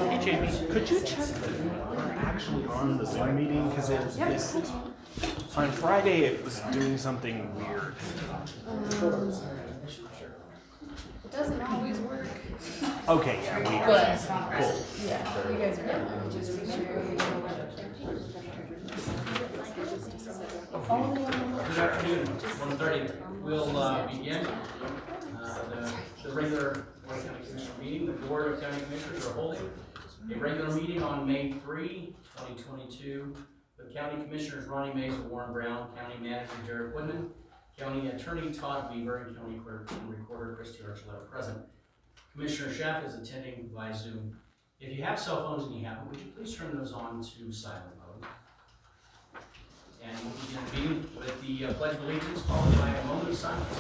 Hey Jamie, could you check that we're actually on the Zoom meeting? Because on Friday it was doing something weird. It doesn't always work. Okay, yeah, we are. But, Cool. yeah, you guys are good. Just make sure you know Good afternoon, 1:30. We'll begin the regular Board of County Commissioner meeting. The Board of County Commissioners are holding a regular meeting on May 3, 2022. The County Commissioners Ronnie, Maez, and Warren.Brown, County Manager Derek.Woodman, County Attorney Todd Weaver, and County Clerk and Recorder Archuleta present. Commissioner Schaaf is attending by Zoom. If you have cell phones and you have them, would you please turn those on to silent mode? And we'll begin the meeting with the Pledge of Allegiance, followed by a moment of silence.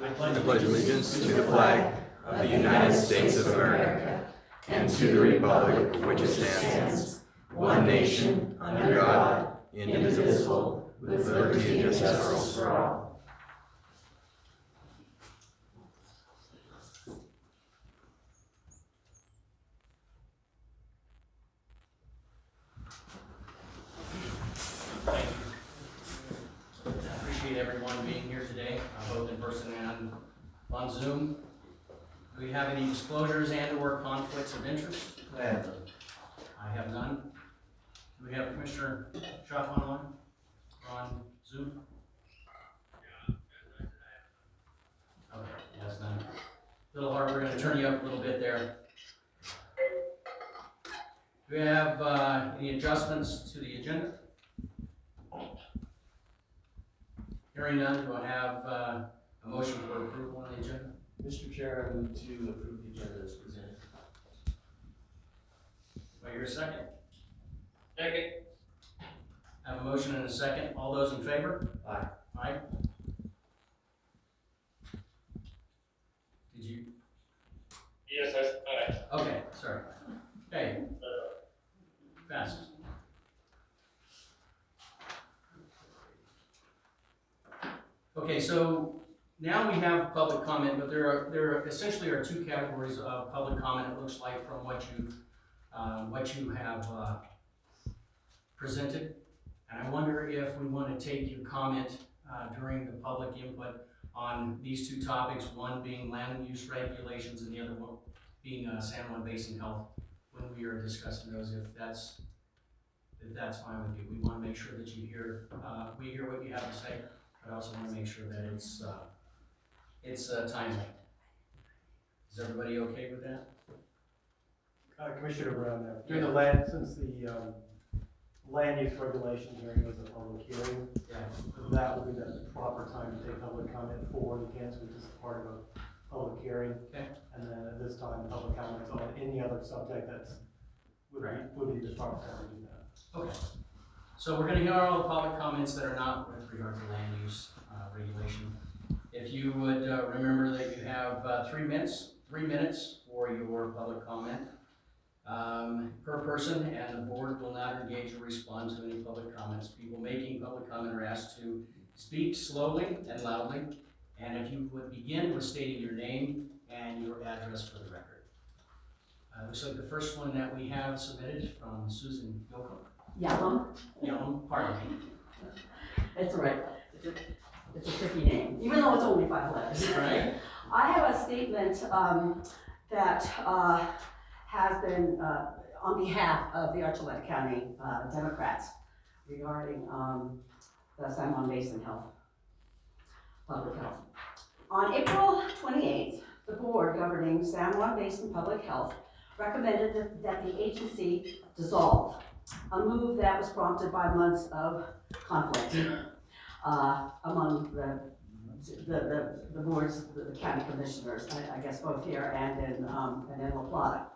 I pledge allegiance to the flag of the United States of America and to the republic for which it stands, one nation, under God, indivisible, with liberty and justice for all. Thank you. I appreciate everyone being here today, both in person and on Zoom. Do we have any disclosures and/or conflicts of interest? I have none. I have none. Do we have Commissioner Schaaf online? On Zoom? Okay, yes, none. A little hard, we're going to turn you up a little bit there. Do we have any adjustments to the agenda? Hearing none, do I have a motion for approval on the agenda? Mr. Chair, I move to approve the agenda as presented. Do I hear a second? Second. I have a motion and a second. All those in favor? Aye. Aye. Did you? Yes, aye. Okay, sorry. Okay. Fast. Okay, so now we have public comment, but there essentially are two categories of public comment. It looks like from what you have presented, and I wonder if we want to take your comment during the public input on these two topics. One being land use regulations, and the other one being San Juan Basin Health. When we are discussing those, if that's fine with you, we want to make sure that you hear we hear what you have to say. But I also want to make sure that it's timely. Is everybody okay with that? Commissioner Brown, during the land, since the land use regulation hearing was a public hearing, that would be the proper time to take public comment for the cancer, which is part of a public hearing. Okay. And then at this time, public comments on any other subject would be the proper time to do that. Okay. So we're going to hear all the public comments that are not with regard to land use regulation. If you would remember that you have 3 minutes for your public comment per person, and the board will not engage or respond to any public comments. People making public comment are asked to speak slowly and loudly, and if you would begin with stating your name and your address for the record. Looks like the first one that we have submitted is from Susan Gilcomb. Yellum. Pardon me. That's all right. It's a tricky name, even though it's only 5 letters. Right. I have a statement that has been on behalf of the Archuleta County Democrats regarding the San Juan Basin Health. public health. On April 28th, the board governing San Juan Basin Public Health recommended that the agency dissolve, a move that was prompted by months of conflict among the boards, the county commissioners, I guess both here and in La Plata.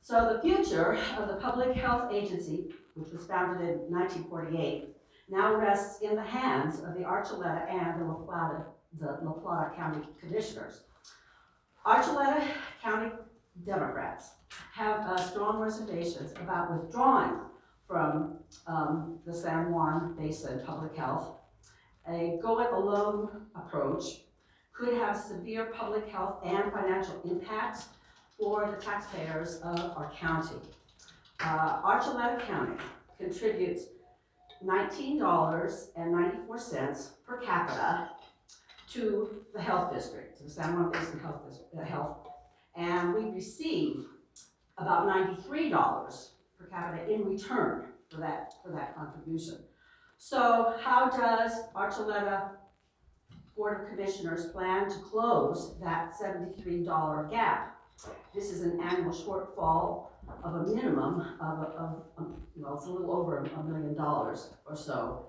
So the future of the Public Health Agency, which was founded in 1948, now rests in the hands of the Archuleta and the La Plata County Commissioners. Archuleta County Democrats have strong reservations about withdrawing from the San Juan Basin Public Health. A go-it-alone approach could have severe public health and financial impacts for the taxpayers of our county. Archuleta County contributes $19.94 per capita to the health district, to the San Juan Basin Health, and we receive about $93 per capita in return for that contribution. So how does Archuleta Board of Commissioners plan to close that $73 gap? This is an annual shortfall of a minimum of it's a little over $1 million or so,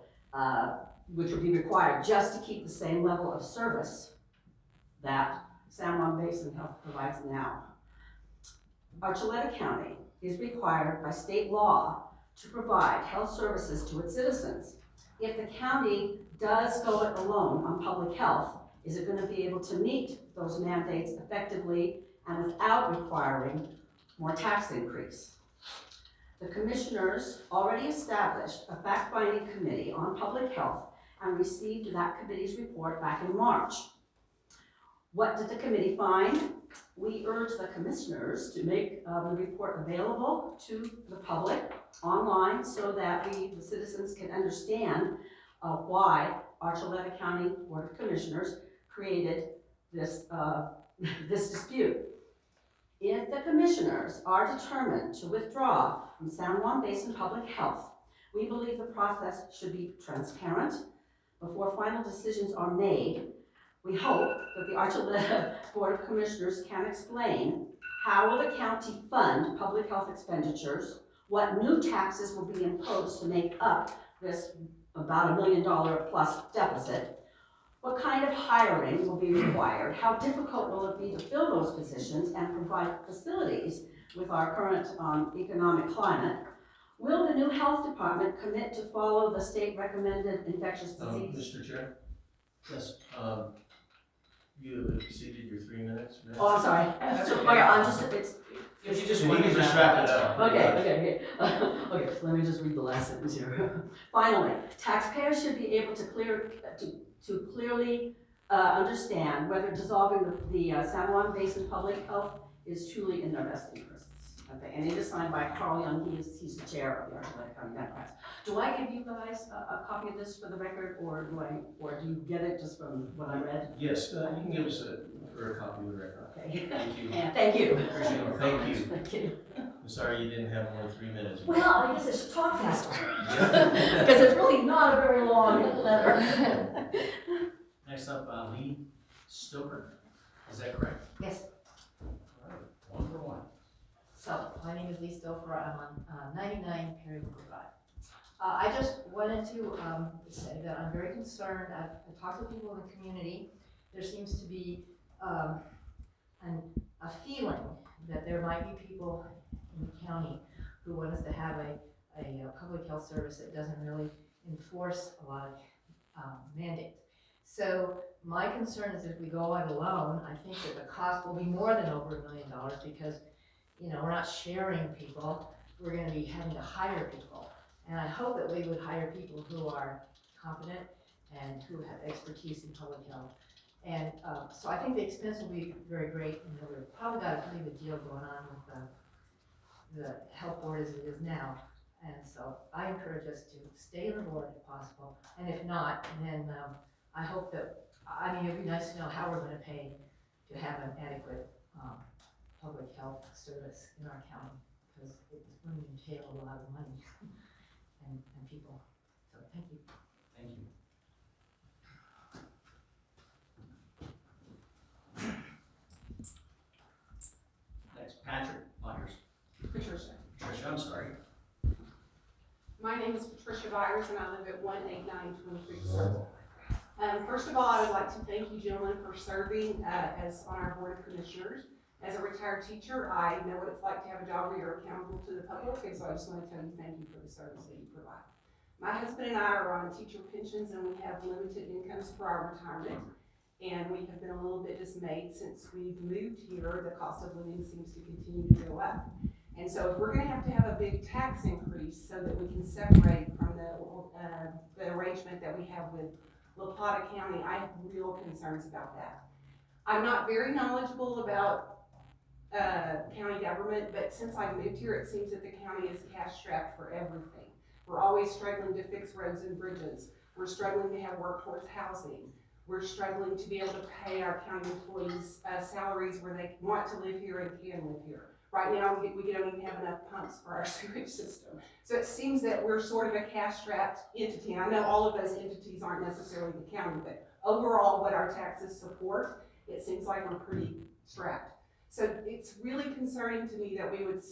which would be required just to keep the same level of service that San Juan Basin Health provides now. Archuleta County is required by state law to provide health services to its citizens. If the county does go it alone on public health, is it going to be able to meet those mandates effectively and without requiring more tax increase? The commissioners already established a fact-finding committee on public health and received that committee's report back in March. What did the committee find? We urge the commissioners to make the report available to the public online so that we, the citizens, can understand why Archuleta County Board of Commissioners created this, this dispute. If the commissioners are determined to withdraw from San Juan Basin Public Health, we believe the process should be transparent. Before final decisions are made, we hope that the Archuleta Board of Commissioners can explain how will the county fund public health expenditures, what new taxes will be imposed to make up this about $1 million plus deficit, what kind of hiring will be required, how difficult will it be to fill those positions and provide facilities with our current economic climate. Will the new health department commit to follow the state recommended infectious disease? Mr. Chair? Yes. You have exceeded your 3 minutes. Oh, I'm sorry. That's okay. Okay, I'm just, If you just You want can to just wrap it up. Okay, okay, so let me just read the last sentence here. Finally, taxpayers should be able to clearly understand whether dissolving the San Juan Basin Public Health is truly in their best interests. Okay, and it is signed by Carl Young, he's the chair of the Archuleta County Democrats. Do I give you guys a copy of this for the record, or do you get it just from what I read? Yes, you can give us a copy of the record. Okay. Thank you. Yeah, thank you. Appreciate it. Thank you. Thank you. I'm sorry you didn't have more than 3 minutes. Well, I guess I should talk faster. Because it's really not a very long letter. Next up, Lee Stoker. Is that correct? Yes, All right, 1 for 1. so my name is Lee Stouffer. I'm on 99 Caregiver Drive. I just wanted to say that I'm very concerned. I've talked to people in the community. There seems to be a feeling that there might be people in the county who want us to have a public health service that doesn't really enforce a lot of mandates. So my concern is if we go it alone, I think that the cost will be more than over $1 million because, we're not sharing people. We're going to be having to hire people. And I hope that we would hire people who are competent and who have expertise in public health. And so I think the expense will be very great. We've probably got a pretty good deal going on with the health board as it is now. And so I encourage us to stay on the board if possible. And if not, then I hope that, it'd be nice to know how we're going to pay to have an adequate public health service in our county, because it's going to entail a lot of money and people. So thank you. Thank you. name is Patricia Byers, and I live at 18923 Circle. First of all, I would like to thank you gentlemen for serving as on our Board of Commissioners. As a retired teacher, I know what it's like to have a job where you're accountable to the public, and so I just want to tell you thank you for the service that you provide. My husband and I are on teacher pensions, and we have limited incomes for our retirement. And we have been a little bit dismayed since we've moved here. The cost of living seems to continue to go up. And so if we're going to have a big tax increase so that we can separate from the arrangement that we have with La Plata County, I have real concerns about that. I'm not very knowledgeable about county government, but since I moved here, it seems that the county is cash strapped for everything. We're always struggling to fix roads and bridges. We're struggling to have workforce housing. We're struggling to be able to pay our county employees salaries where they want to live here and can live here. Right now, we don't even have enough pumps for our sewage system. So it seems that we're sort of a cash-strapped entity. And I know all of those entities aren't necessarily the county, but overall, what our taxes support, it seems like we're pretty strapped. So it's really concerning to me that we would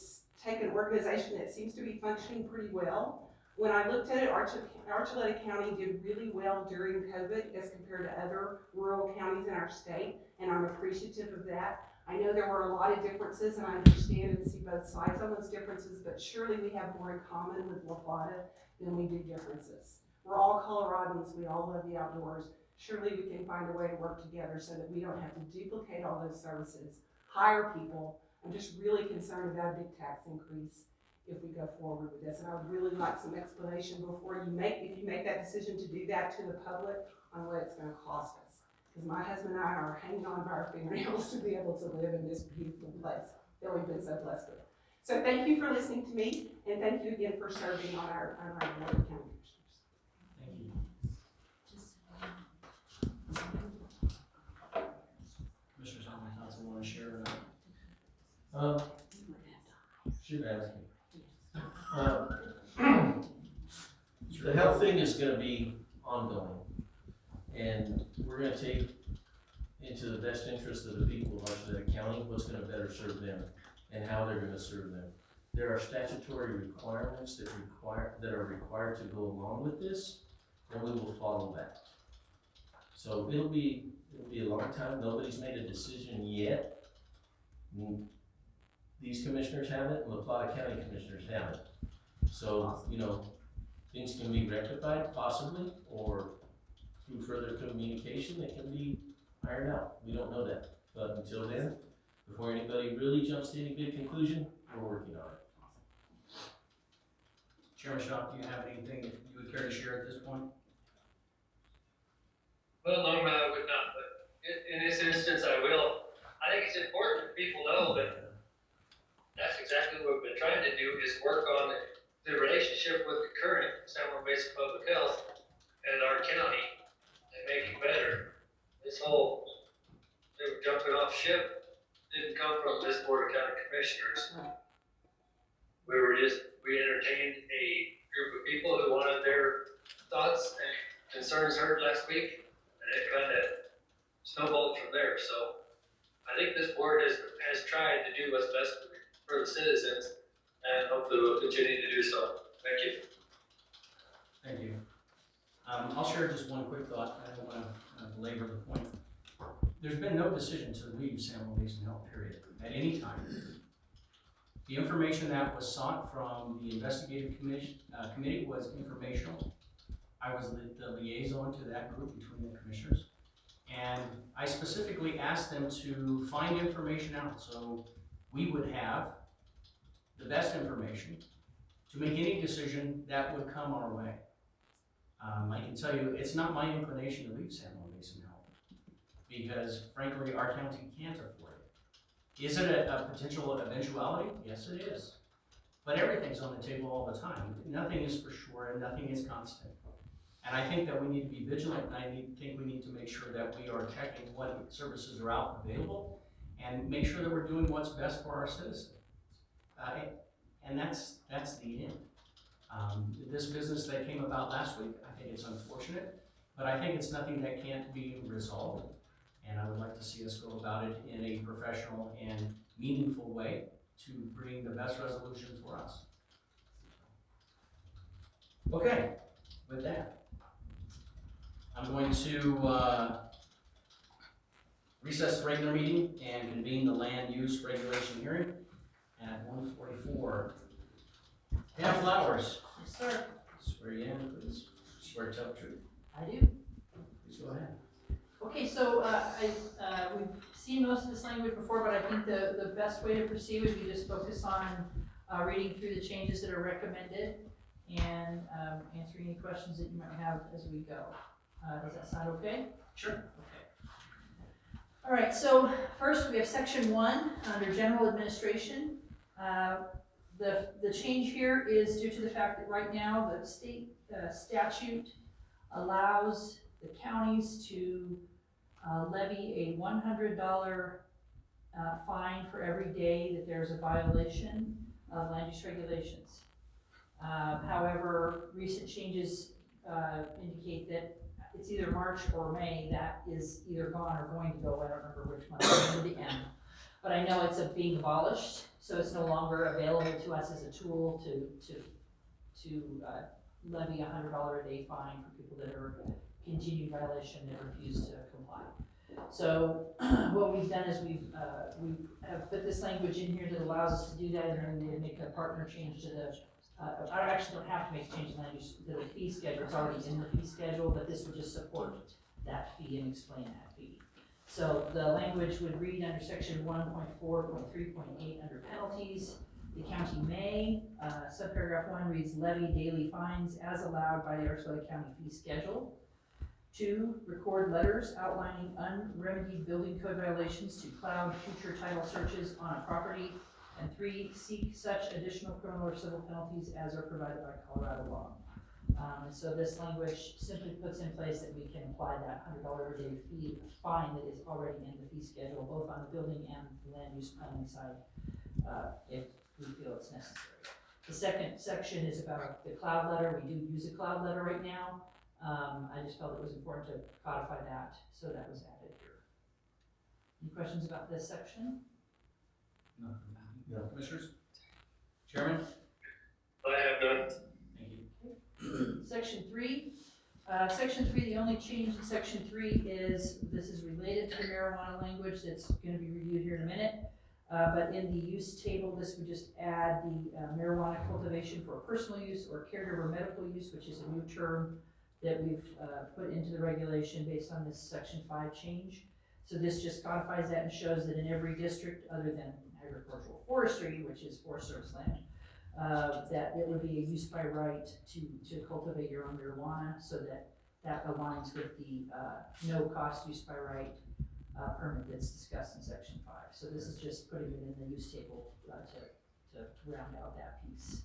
take an organization that seems to be functioning pretty well. When I looked at it, Archuleta County did really well during COVID as compared to other rural counties in our state, and I'm appreciative of that. I know there were a lot of differences, and I understand and see both sides on those differences, but surely we have more in common with La Plata than we do differences. We're all Coloradans, we all love the outdoors. Surely we can find a way to work together so that we don't have to duplicate all those services, hire people. I'm just really concerned about a big tax increase if we go forward with this. And I would really like some explanation before you make, if you make that decision to do that to the public on what it's gonna cost us. Because my husband and I are hanging on by our fingernails to be able to live in this beautiful place that we've been so blessed with. So thank you for listening to me, and thank you again for serving on our Board of County Commissioners. Thank you. Commissioners, how many thoughts I want to share? Should ask me. The health thing is gonna be ongoing, and we're gonna take into the best interest of the people of Archuleta County, what's gonna better serve them, and how they're gonna serve them. There are statutory requirements that are required to go along with this, and we will follow that. So it'll be a long time. Nobody's made a decision yet. These commissioners haven't, and La Plata County commissioners haven't. So, you know, things can be rectified possibly, or through further communication, it can be ironed out. We don't know that. But until then, before anybody really jumps to any big conclusion, we're working on it. Chairman Schaaf, do you have anything that you would care to share at this point? Well, normally I would not, but in this instance, I will. I think it's important that people know that that's exactly what we've been trying to do, is work on the relationship with the current San Juan Basin Public Health and our county and make it better. This whole jumping off ship didn't come from this Board of County Commissioners. We entertained a group of people who wanted their thoughts and concerns heard last week, and it kind of snowballed from there. So I think this board has tried to do what's best for the citizens, and hopefully we'll continue to do so. Thank you. Thank you. I'll share just one quick thought. I don't want to belabor the point. There's been no decision to leave San Juan Basin Health, period, at any time. The information that was sought from the investigative committee was informational. I was the liaison to that group between the commissioners. And I specifically asked them to find information out so we would have the best information to make any decision that would come our way. I can tell you, it's not my inclination to leave San Juan Basin Health because, frankly, our county can't afford it. Is it a potential eventuality? Yes, it is. But everything's on the table all the time. Nothing is for sure and nothing is constant. And I think that we need to be vigilant, and I think we need to make sure that we are checking what services are out and available and make sure that we're doing what's best for our citizens. And that's the end. This business that came about last week, I think it's unfortunate, but I think it's nothing that can't be resolved. And I would like to see us go about it in a professional and meaningful way to bring the best resolution for us. Okay, with that, I'm going to recess the regular meeting and convene the land use regulation hearing at 1:44. Dan Flowers, Yes, sir, swear you in, please. Swear to tell the truth. I do. Please go ahead. Okay, so we've seen most of this language before, but I think the best way to proceed would be just focus on reading through the changes that are recommended and answering any questions that you might have as we go. Does that sound okay? Sure. Okay. All right, so first we have section 1 under general administration. The change here is due to the fact that right now the state statute allows the counties to levy a $100 fine for every day that there's a violation of land use regulations. However, recent changes indicate that it's either March or May that is either gone or going to go. I don't remember which month it's going to end. But I know it's being abolished, so it's no longer available to us as a tool to levy a $100 a day fine for people that are continued violation that refuse to comply. So what we've done is we have put this language in here that allows us to do that, and then we make a partner change to the, I actually don't have to make a change in land use to the fee schedule, it's already in the fee schedule, but this would just support that fee and explain that fee. So the language would read under section 1.4.3.8 under penalties. The county may, subparagraph 1 reads levy daily fines as allowed by the Archuleta County fee schedule. 2, record letters outlining unremedied building code violations to cloud future title searches on a property. And 3, seek such additional criminal or civil penalties as are provided by Colorado law. And so this language simply puts in place that we can apply that $100 a day fine that is already in the fee schedule, both on the building and the land use planning side, if we feel it's necessary. The second section is about the cloud letter. We do use a cloud letter right now. I just felt it was important to codify that, so that was added here. Any questions about this section? No. No. Commissioners? Chairman? I have none. Thank you. Section 3. Section 3, the only change in section 3 is, this is related to the marijuana language that's going to be reviewed here in a minute. But in the use table, this would just add the marijuana cultivation for personal use or caregiver medical use, which is a new term that we've put into the regulation based on this section 5 change. So this just codifies that and shows that in every district other than agricultural forestry, which is Forest Service land, that it would be a use by right to cultivate your own marijuana, so that aligns with the no cost use by right permit that's discussed in section 5. So this is just putting it in the use table to round out that piece.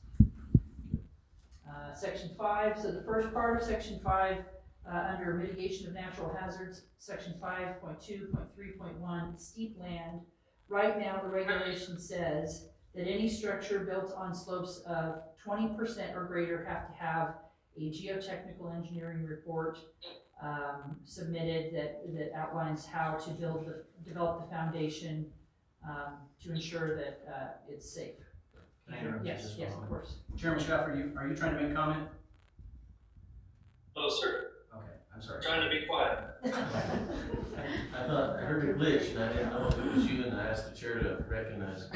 Section 5, so the first part of section 5, under mitigation of natural hazards, section 5.2.3.1, steep land. Right now, the regulation says that any structure built on slopes of 20% or greater have to have a geotechnical engineering report submitted that outlines how to develop the foundation to ensure that it's safe. Can I interrupt you Yes, just yes, for a of moment? course. Chairman Schaaf, are you trying to make a comment? No, sir. Okay, I'm sorry. Trying to be quiet. I thought, I heard a glitch, and I didn't know if it was you, and I asked the chair to recognize it.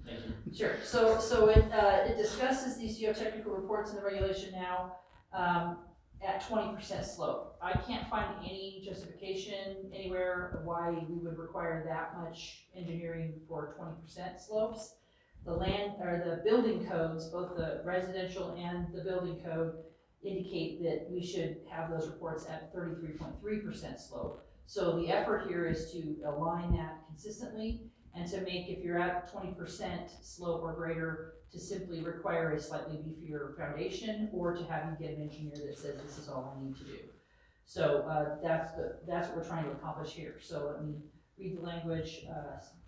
Thank you. Sure, so it discusses these geotechnical reports in the regulation now at 20% slope. I can't find any justification anywhere why we would require that much engineering for 20% slopes. The land, or the building codes, both the residential and the building code, indicate that we should have those reports at 33.3% slope. So the effort here is to align that consistently and to make, if you're at 20% slope or greater, to simply require a slightly beefier foundation, or to have you get an engineer that says this is all I need to do. So that's what we're trying to accomplish here. So let me read the language.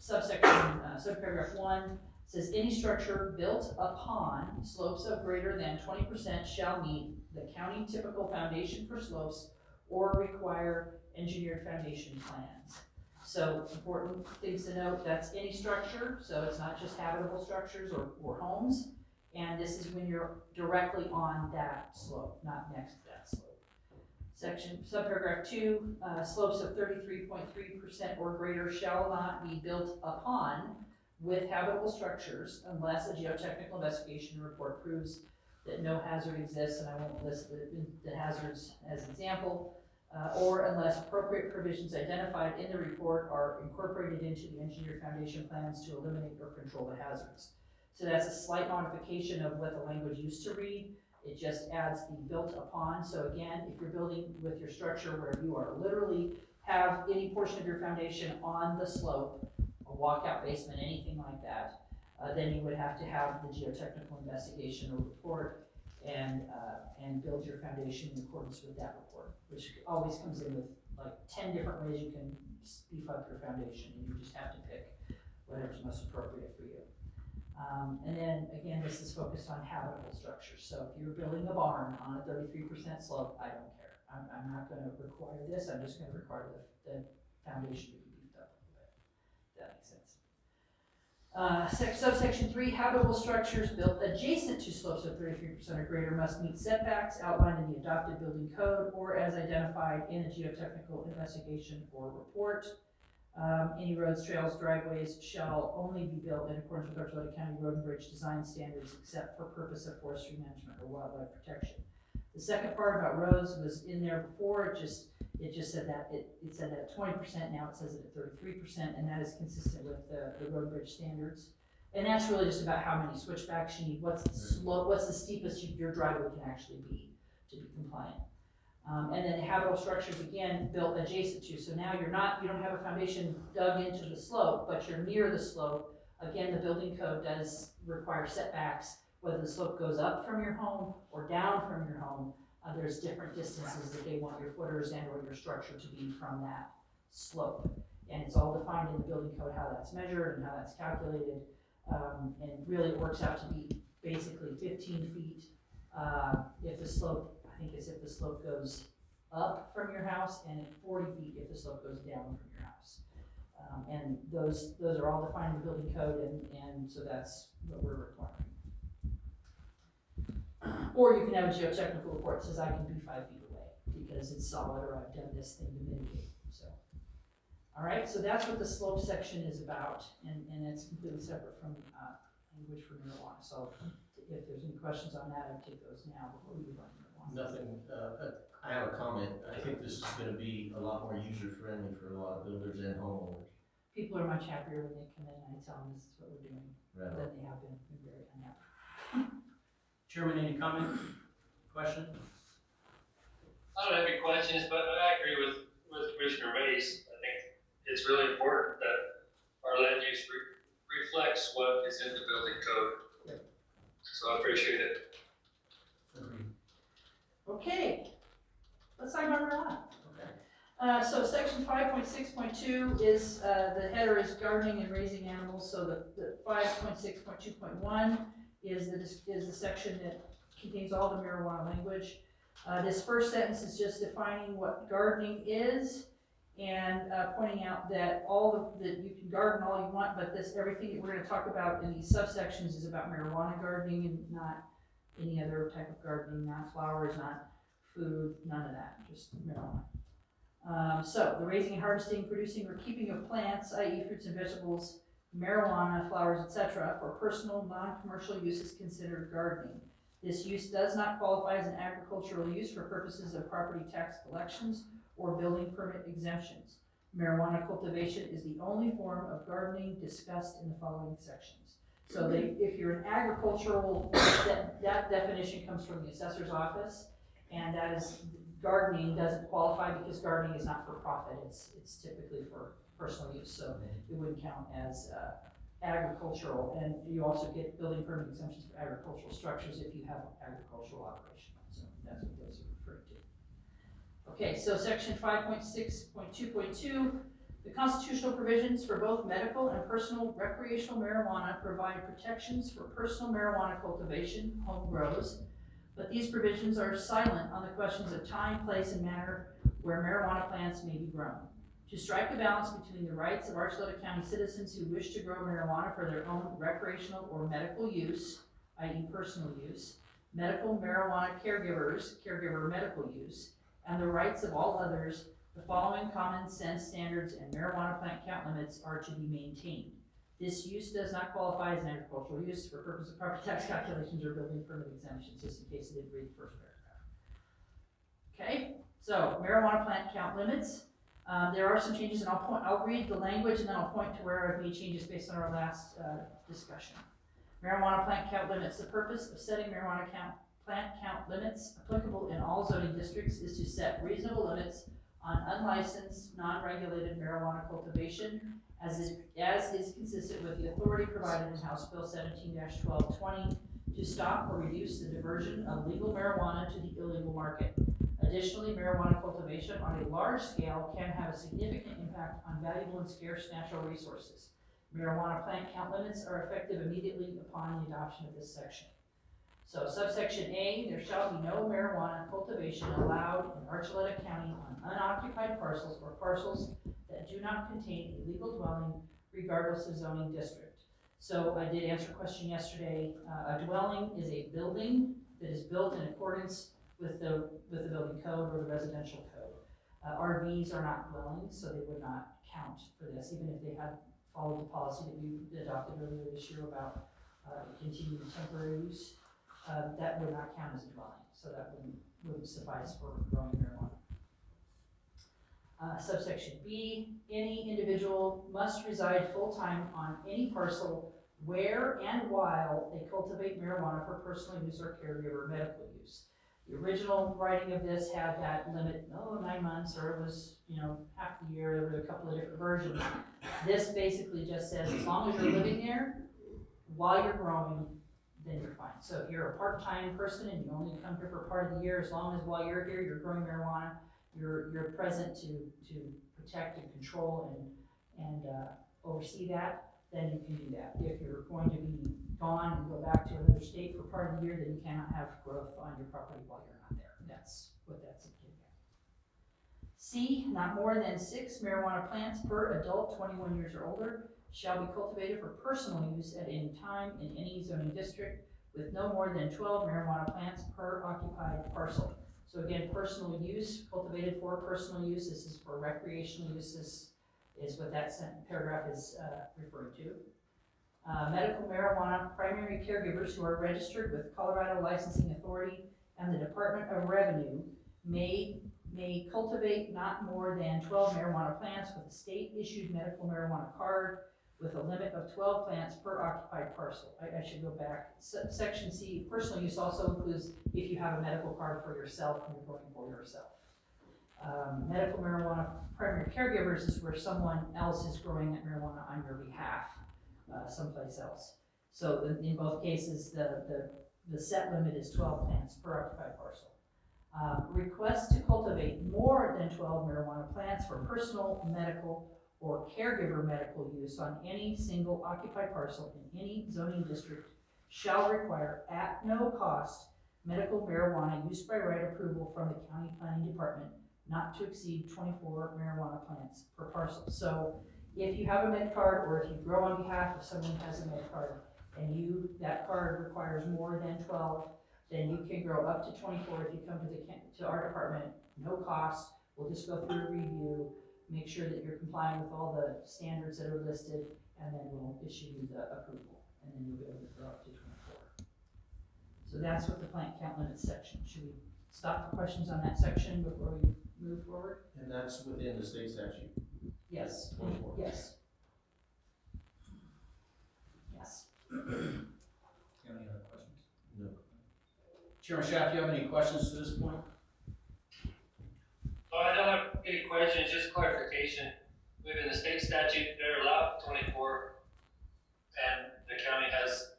Subparagraph 1 says any structure built upon slopes of greater than 20% shall meet the county typical foundation for slopes or require engineered foundation plans. So important things to note, that's any structure, so it's not just habitable structures or homes. And this is when you're directly on that slope, not next to that slope. Subparagraph 2, slopes of 33.3% or greater shall not be built upon with habitable structures unless a geotechnical investigation report proves that no hazard exists, and I won't list the hazards as example, or unless appropriate provisions identified in the report are incorporated into the engineered foundation plans to eliminate or control the hazards. So that's a slight modification of what the language used to read. It just adds the built upon. So again, if you're building with your structure where you are literally have any portion of your foundation on the slope, a walkout basement, anything like that, then you would have to have the geotechnical investigation or report and build your foundation in accordance with that report, which always comes in with like 10 different ways you can beef up your foundation, and you just have to pick whatever's most appropriate for you. And then again, this is focused on habitable structures. So if you're building a barn on a 33% slope, I don't care. I'm not going to require this. I'm just going to require the foundation to be beefed up a little bit. If that makes sense. Subsection 3, habitable structures built adjacent to slopes of 33% or greater must meet setbacks outlined in the adopted building code or as identified in a geotechnical investigation or report. Any roads, trails, driveways shall only be built in accordance with Archuleta County Road and Bridge Design Standards except for purpose of forestry management or wildlife protection. The second part about roads was in there before. It just said that it said that at 20%. Now it says it at 33%, and that is consistent with the road and bridge standards. And that's really just about how many switchbacks you need. What's the slope? What's the steepest your driveway can actually be to be compliant? And then habitable structures, again, built adjacent to. So now you don't have a foundation dug into the slope, but you're near the slope. Again, the building code does require setbacks, whether the slope goes up from your home or down from your home. There's different distances that they want your footers and or your structure to be from that slope. And it's all defined in the building code, how that's measured and how that's calculated. And really it works out to be basically 15 feet if the slope, I think it's if the slope goes up from your house, and at 40 feet if the slope goes down from your house. And those are all defined in the building code, and so that's what we're requiring. Or you can have a geotechnical report that says I can be 5 feet away because it's solid, or I've done this thing to mitigate. So, all right, so that's what the slope section is about, and it's completely separate from language for marijuana. So if there's any questions on that, I'd take those now before we move on to marijuana. Nothing, I have a comment. I think this is gonna be a lot more user-friendly for a lot of builders and homeowners. People are much happier when they come in and I tell them this is what we're doing Right. than they have been very unhappy. Chairman, any comment, question? I don't have any questions, but I agree with Commissioner Maez. I think it's really important that our land use reflects what is in the building code. Yep. So I appreciate it. Okay, let's talk about marijuana. So section 5.6.2 is, the header is gardening and raising animals. So the 5.6.2.1 is the section that contains all the marijuana language. This first sentence is just defining what gardening is and pointing out that that you can garden all you want, but everything that we're going to talk about in these subsections is about marijuana gardening and not any other type of gardening, not flowers, not food, none of that, just marijuana. So the raising, harvesting, producing, or keeping of plants, i.e. fruits and vegetables, marijuana, flowers, etc., for personal, non-commercial use is considered gardening. This use does not qualify as an agricultural use for purposes of property tax collections or building permit exemptions. Marijuana cultivation is the only form of gardening discussed in the following sections. So if you're an agricultural, that definition comes from the assessor's office, and that is, gardening doesn't qualify because gardening is not for profit. It's typically for personal use, so it wouldn't count as agricultural. And you also get building permit exemptions for agricultural structures if you have agricultural operation. So that's what those are referred to. Okay, so section 5.6.2.2, the constitutional provisions for both medical and personal recreational marijuana provide protections for personal marijuana cultivation, home grows, but these provisions are silent on the questions of time, place, and manner where marijuana plants may be grown. To strike a balance between the rights of Archuleta County citizens who wish to grow marijuana for their own recreational or medical use, i.e. personal use, medical marijuana caregivers, caregiver medical use, and the rights of all others, the following common sense standards and marijuana plant count limits are to be maintained. This use does not qualify as an agricultural use for purpose of property tax calculations or building permit exemptions, just in case I didn't read the first paragraph. Okay, so marijuana plant count limits. There are some changes, and I'll read the language and then I'll point to where I've made changes based on our last discussion. Marijuana plant count limits. The purpose of setting marijuana plant count limits applicable in all zoning districts is to set reasonable limits on unlicensed, non-regulated marijuana cultivation as is consistent with the authority provided in House Bill 17-1220 to stop or reduce the diversion of legal marijuana to the illegal market. Additionally, marijuana cultivation on a large scale can have a significant impact on valuable and scarce natural resources. Marijuana plant count limits are effective immediately upon the adoption of this section. So subsection A, there shall be no marijuana cultivation allowed in Archuleta County on unoccupied parcels or parcels that do not contain a legal dwelling regardless of zoning district. So I did answer a question yesterday. A dwelling is a building that is built in accordance with the building code or the residential code. RVs are not dwellings, so they would not count for this, even if they had followed the policy that we adopted earlier this year about continued temporary use. That would not count as a dwelling, so that wouldn't suffice for growing marijuana. Subsection B, any individual must reside full-time on any parcel where and while they cultivate marijuana for personal use or caregiver medical use. The original writing of this had that limit, 9 months, or it was, half the year. There were a couple of different versions. This basically just says as long as you're living there while you're growing, then you're fine. So if you're a part-time person and you only come here for part of the year, as long as while you're here, you're growing marijuana, you're present to protect and control and oversee that, then you can do that. If you're going to be gone and go back to another state for part of the year, then you cannot have growth on your property while you're not there. That's what that's getting at. C, not more than 6 marijuana plants per adult 21 years or older shall be cultivated for personal use at any time in any zoning district with no more than 12 marijuana plants per occupied parcel. So again, personal use, cultivated for personal use. This is for recreational uses, is what that paragraph is referring to. Medical marijuana primary caregivers who are registered with Colorado Licensing Authority and the Department of Revenue may cultivate not more than 12 marijuana plants with a state-issued medical marijuana card with a limit of 12 plants per occupied parcel. I should go back. Section C, personal use also includes if you have a medical card for yourself and you're growing for yourself. Medical marijuana primary caregivers is where someone else is growing that marijuana on your behalf, someplace else. So in both cases, the set limit is 12 plants per occupied parcel. Requests to cultivate more than 12 marijuana plants for personal, medical, or caregiver medical use on any single occupied parcel in any zoning district shall require at no cost medical marijuana use by right approval from the county planning department not to exceed 24 marijuana plants per parcel. So if you have a med card or if you grow on behalf of someone who has a med card and that card requires more than 12, then you can grow up to 24 if you come to our department, no cost. We'll just go through a review, make sure that you're complying with all the standards that are listed, and then we'll issue you the approval, and then you'll be able to grow up to 24. So that's what the plant count limits section. Should we stop for questions on that section before we move forward? And that's within the state statute? Yes. 24. Yes. Yes. Do you have any other questions? No. Chairman Schaaf, do you have any questions to this point? So I don't have any questions, just clarification. Within the state statute, they're allowed 24, and the county has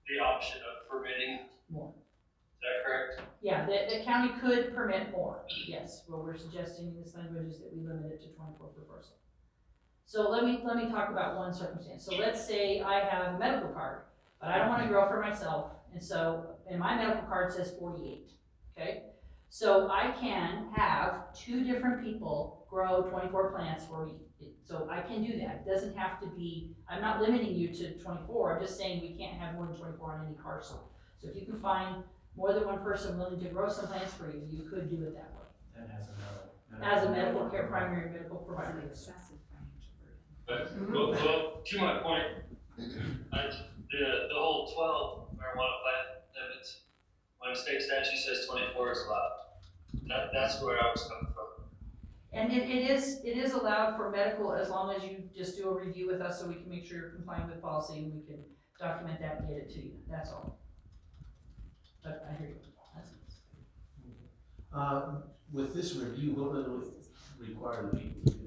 the option of permitting. More. Is that correct? Yeah, the county could permit more, yes. What we're suggesting in this language is that we limit it to 24 per parcel. So let me talk about one circumstance. So let's say I have a medical card, but I don't want to grow for myself, and my medical card says 48, okay? So I can have 2 different people grow 24 plants for you. So I can do that. It doesn't have to be, I'm not limiting you to 24, I'm just saying we can't have more than 24 on any parcel. So if you can find more than one person willing to grow some plants for you, you could do it that way. That has another. As a medical care, primary medical provider. But, well, to my point, the whole 12 marijuana plant limits, when state statute says 24 is allowed. That's where I was coming from. And it is allowed for medical as long as you just do a review with us so we can make sure you're complying with policy and we can document that and get it to you, that's all. But I hear you. With this review, what will it require the people to do?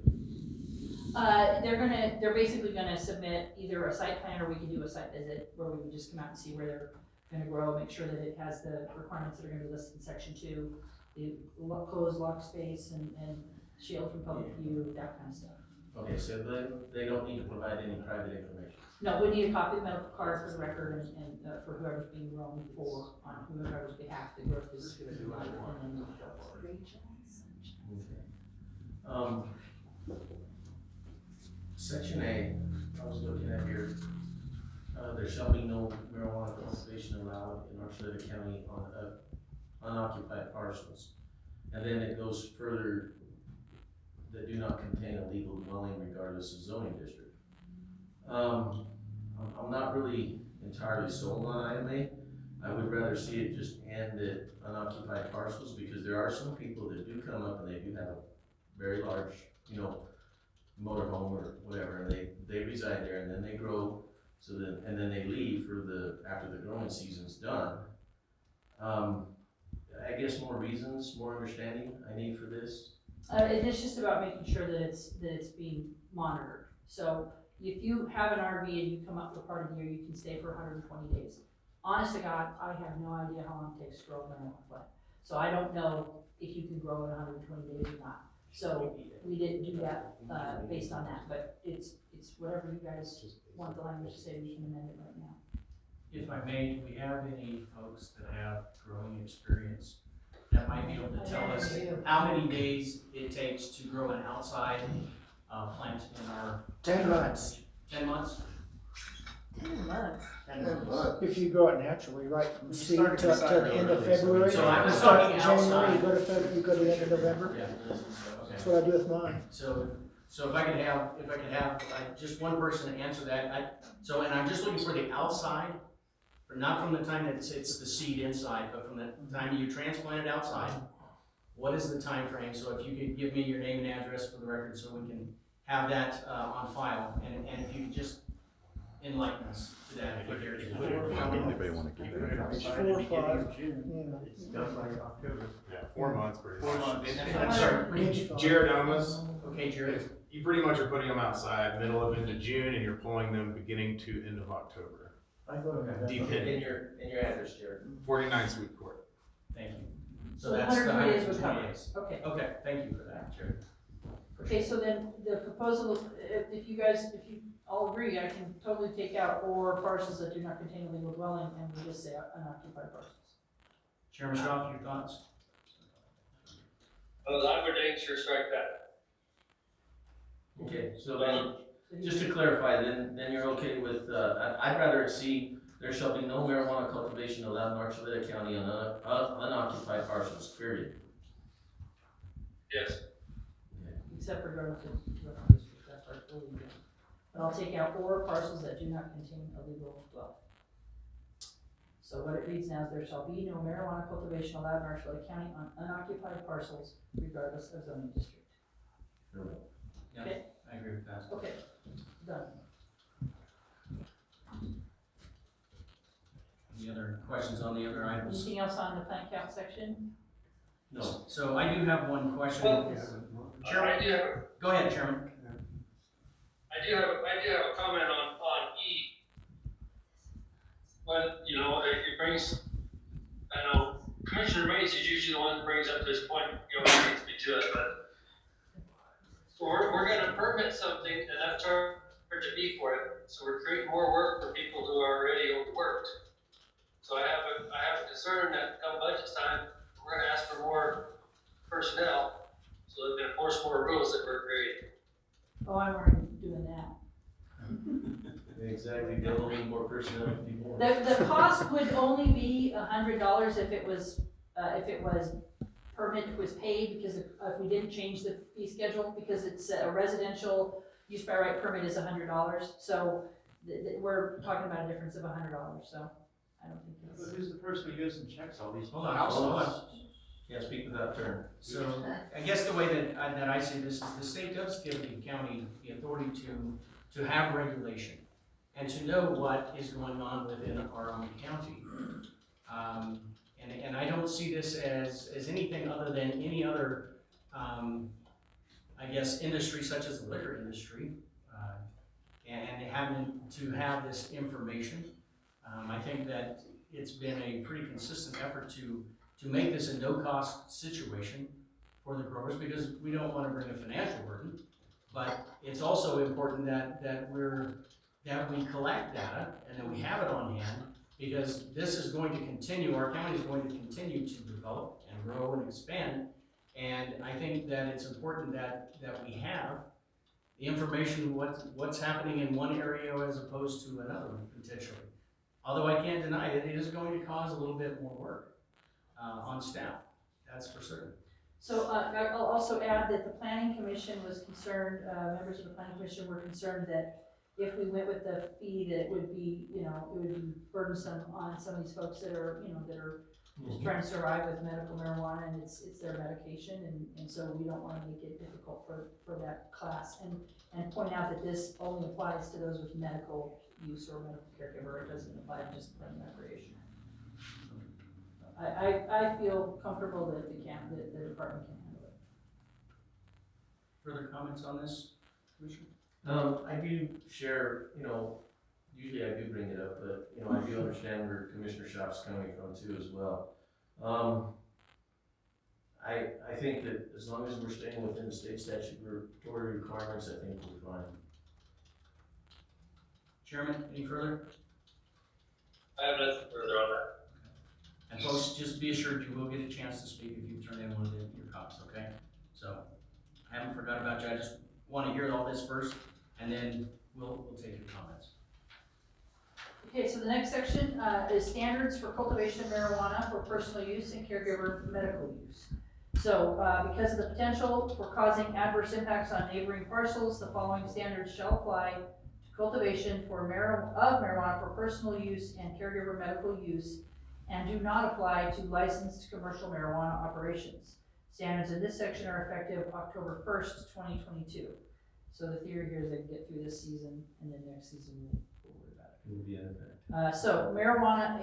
They're basically gonna submit either a site plan or we can do a site visit where we would just come out and see where they're gonna grow, make sure that it has the requirements that are gonna be listed in section 2, the closed lock space and shield from public view, that kind of stuff. Okay, so then they don't need to provide any private information. No, we need a copy of the medical card for the record and for whoever's being grown for, on whoever's behalf, the growth is to and then we go forward. Section A, I was looking at here, there shall be no marijuana cultivation allowed in Archuleta County on unoccupied parcels. And then it goes further, that do not contain a legal dwelling regardless of zoning district. I'm not really entirely sold on IMA. I would rather see it just end at unoccupied parcels, because there are some people that do come up and they do have a very large, motorhome or whatever, and they reside there and then they grow, and then they leave after the growing season's done. I guess more reasons, more understanding I need for this. It's just about making sure that it's being monitored. So if you have an RV and you come up for part of the year, you can stay for 120 days. Honest to God, I have no idea how long it takes to grow a marijuana plant. So I don't know if you can grow it 120 days or not. So we didn't do that based on that, but it's whatever you guys want the language to say, we can amend it right now. If I may, do we have any folks that have growing experience that might be able to tell us how many days it takes to grow an outside plant in our 10 months. 10 months? 10 months. 10 months. If you grow it naturally, right from seed start- to we start the end of early, so- February. So I'm You just start talking in January, outside. you go to February, you go to the end of November. Yeah. That's what I do with mine. So if I could have just one person to answer that, and I'm just looking for the outside, not from the time that it's the seed inside, but from the time you transplant it outside. What is the time frame? So if you could give me your name and address for the record so we can have that on file, and if you could just enlighten us to that. Anybody want to keep it? It's 4 or 5. It's done by October. Yeah, 4 months pretty 4 much. months. And Sorry. Jaredomas, Okay, Jared. you pretty much are putting them outside middle of into June, and you're pulling them beginning to end of October. I go to November. Depending. In your address, Jared. 49 Sweet Court. Thank you. So 120 days would cover 120 it. days. Okay. Okay, thank you for that, Jared. Okay, so then the proposal, if you all agree, I can totally take out or parcels that do not contain a legal dwelling and we just say unoccupied parcels. Chairman Schaaf, your thoughts? Well, I would sure strike that. Okay, so then, just to clarify, then you're okay with, I'd rather see, there shall be no marijuana cultivation allowed in Archuleta County on unoccupied parcels, period. Yes. Except for growth in district, that's our illegal. But I'll take out or parcels that do not contain a legal dwelling. So what it reads now is there shall be no marijuana cultivation allowed in Archuleta County on unoccupied parcels regardless of zoning district. Yeah, Okay. I agree with that. Okay, done. Any other questions on the other items? Anything else on the plant count section? No. So I do have one question. Well, Chairman, go ahead, Chairman. I do have a comment on E. When, it brings, I know Commissioner Maez is usually the one that brings up this point, needs to be to us, but we're gonna permit something and not charge a fee for it, so we're creating more work for people who are already overworked. So I have a concern that come budget time, we're gonna ask for more personnel. So so we can enforce more rules that we're creating. Oh, I'm already doing that. Exactly, building more personnel, people. The cost would only be $100 if it was permit was paid, because if we didn't change the fee schedule, because it's a residential use by right permit is $100. So we're talking about a difference of $100. So I don't think But it's. who's the person who goes and checks all these? Hold on. Can't speak without turn. So, I guess the way that I see this is the state does give the county the authority to have regulation and to know what is going on within our own county. And I don't see this as anything other than any other, I guess, industry such as the liquor industry, and having to have this information. I think that it's been a pretty consistent effort to make this a no-cost situation for the growers, because we don't want to bring a financial burden, but it's also important that we collect data and that we have it on hand, because this is going to continue, our county is going to continue to develop and grow and expand, and I think that it's important that we have the information, what's happening in one area as opposed to another one, potentially. Although I can't deny it is going to cause a little bit more work on staff, that's for certain. So I'll also add that the planning commission was concerned, members of the planning commission were concerned that if we went with the fee, that it would be, burdensome on some of these folks that are just trying to survive with medical marijuana, and it's their medication, and so we don't want to make it difficult for that class, and point out that this only applies to those with medical use or medical caregiver. It doesn't apply to just plain recreation. I feel comfortable that the department can handle it. Further comments on this, Commissioner? I do share, usually I do bring it up, but, I do understand where Commissioner Schaaf's coming from too as well. I think that as long as we're staying within the state statutory requirements, I think we're fine. Chairman, any further? I have nothing further on that. And folks, just be assured you will get a chance to speak if you turn in one of your copies, okay? So, I haven't forgot about you, I just want to hear all this first, and then we'll take your comments. Okay, so the next section is standards for cultivation of marijuana for personal use and caregiver medical use. So, because of the potential for causing adverse impacts on neighboring parcels, the following standards shall apply to cultivation of marijuana for personal use and caregiver medical use, and do not apply to licensed commercial marijuana operations. Standards in this section are effective October 1st, 2022. So the theory here is they can get through this season, and then next season we'll worry about it. It will be in effect. So marijuana,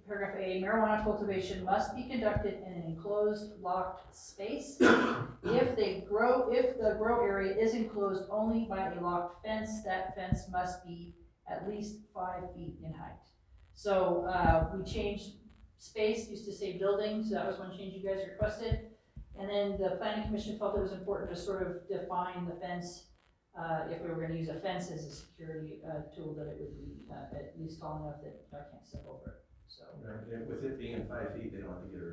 paragraph A, marijuana cultivation must be conducted in an enclosed, locked space. If the grow area is enclosed only by a locked fence, that fence must be at least 5 feet in height. So we changed space, used to say building, so that was one change you guys requested. And then the planning commission felt it was important to sort of define the fence, if we were going to use a fence as a security tool, that it would be at least tall enough that I can't step over it. So Right, and with it being 5 feet, they don't have to get a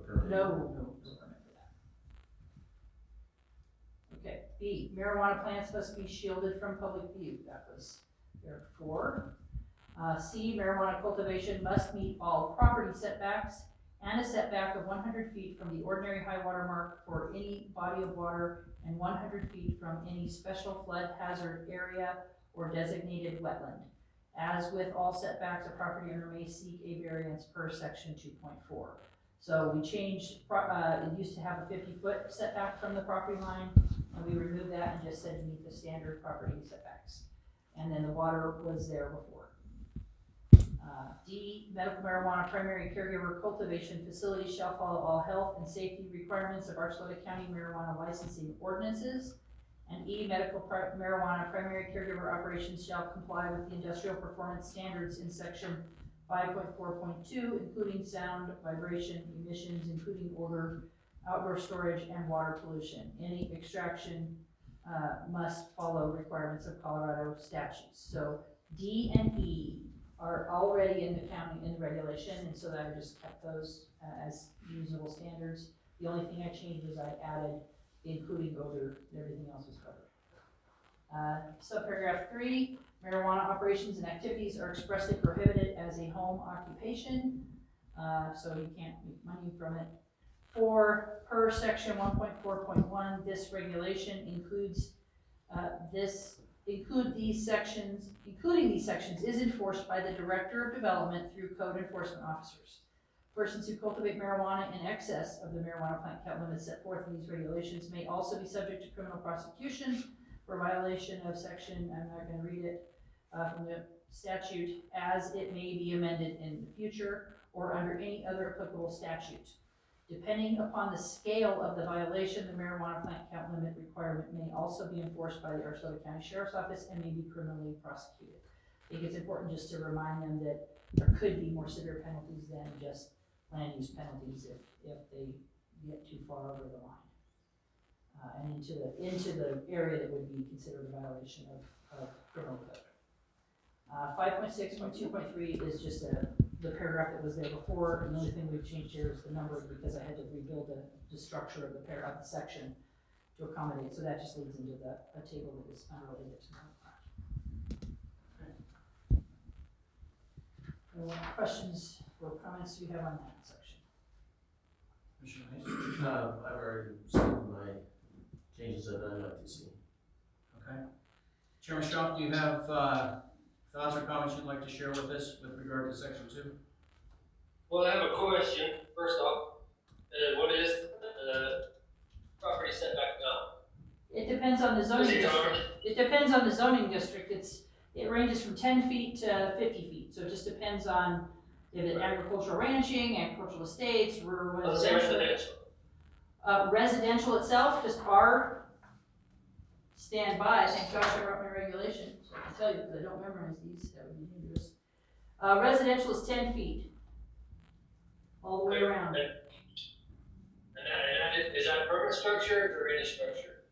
permit. no permit for that. Okay, B, marijuana plants must be shielded from public view. That was there 4. C, marijuana cultivation must meet all property setbacks and a setback of 100 feet from the ordinary high water mark for any body of water and 100 feet from any special flood hazard area or designated wetland. As with all setbacks, a property owner may seek a variance per section 2.4. So we changed, it used to have a 50-foot setback from the property line, and we removed that and just said to meet the standard property setbacks. And then the water was there before. D, medical marijuana primary caregiver cultivation facilities shall follow all health and safety requirements of Archuleta County marijuana licensing ordinances. And E, medical marijuana primary caregiver operations shall comply with the industrial performance standards in section 5.4.2, including sound, vibration, emissions, including odor, outdoor storage, and water pollution. Any extraction must follow requirements of Colorado statutes. So D and E are already in the county in the regulation, and so that I just kept those as reasonable standards. The only thing I changed was I added including odor, and everything else was covered. Subparagraph 3, marijuana operations and activities are expressly prohibited as a home occupation, so you can't make money from it. 4, per section 1.4.1, this regulation including these sections is enforced by the Director of Development through code enforcement officers. Persons who cultivate marijuana in excess of the marijuana plant count limits set forth in these regulations may also be subject to criminal prosecution for violation of section, I'm not going to read it, from the statute, as it may be amended in the future or under any other applicable statute. Depending upon the scale of the violation, the marijuana plant count limit requirement may also be enforced by the Archuleta County Sheriff's Office and may be criminally prosecuted. I think it's important just to remind them that there could be more severe penalties than just land use penalties if they get too far over the line. And into the area that would be considered a violation of criminal code. 5.6.2.3 is just the paragraph that was there before, and the only thing we've changed here is the numbers because I had to rebuild the structure of the section to accommodate, so that just leads into a table that is unrelated to that. And what questions or comments do you have on that section? Commissioner Maez? I've already seen my changes that I'd like to see. Okay. Chairman Schaaf, do you have thoughts or comments you'd like to share with us with regard to section 2? Well, I have a question, first off. What is property setback now? It depends on the zoning Is it district. ours? It depends on the zoning district. It ranges from 10 feet to 50 feet. So it just depends on if it's agricultural ranching, agricultural estates, rural Let's say residential. residential. Residential itself, just R, stand by. Thank gosh I wrote my regulation, so I can tell you because I don't memorize these. That would be dangerous. Residential is 10 feet. All the way around. And is that permanent structure or any structure?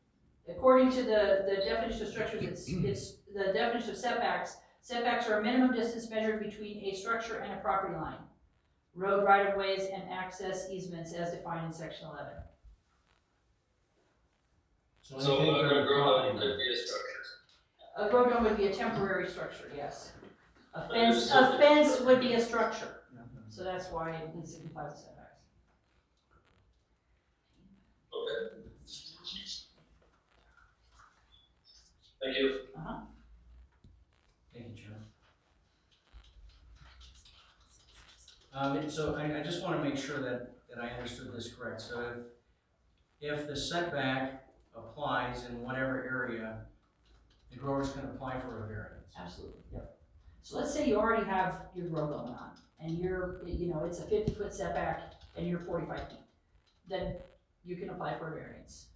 According to the definition of structures, it's the definition of setbacks. Setbacks are a minimum distance measured between a structure and a property line. Road right-of-ways and access easements as defined in section 11. So a road could be a structure. A road dome would be a temporary structure, yes. A fence would be a structure. So that's why it needs to comply with setbacks. Okay. Thank you. Thank you, Chairman. So I just want to make sure that I understood this correct. So if the setback applies in whatever area, the growers can apply for a variance. Absolutely, yep. So let's say you already have your grow going on, and it's a 50-foot setback, and you're 45 feet. Then you can apply for a variance.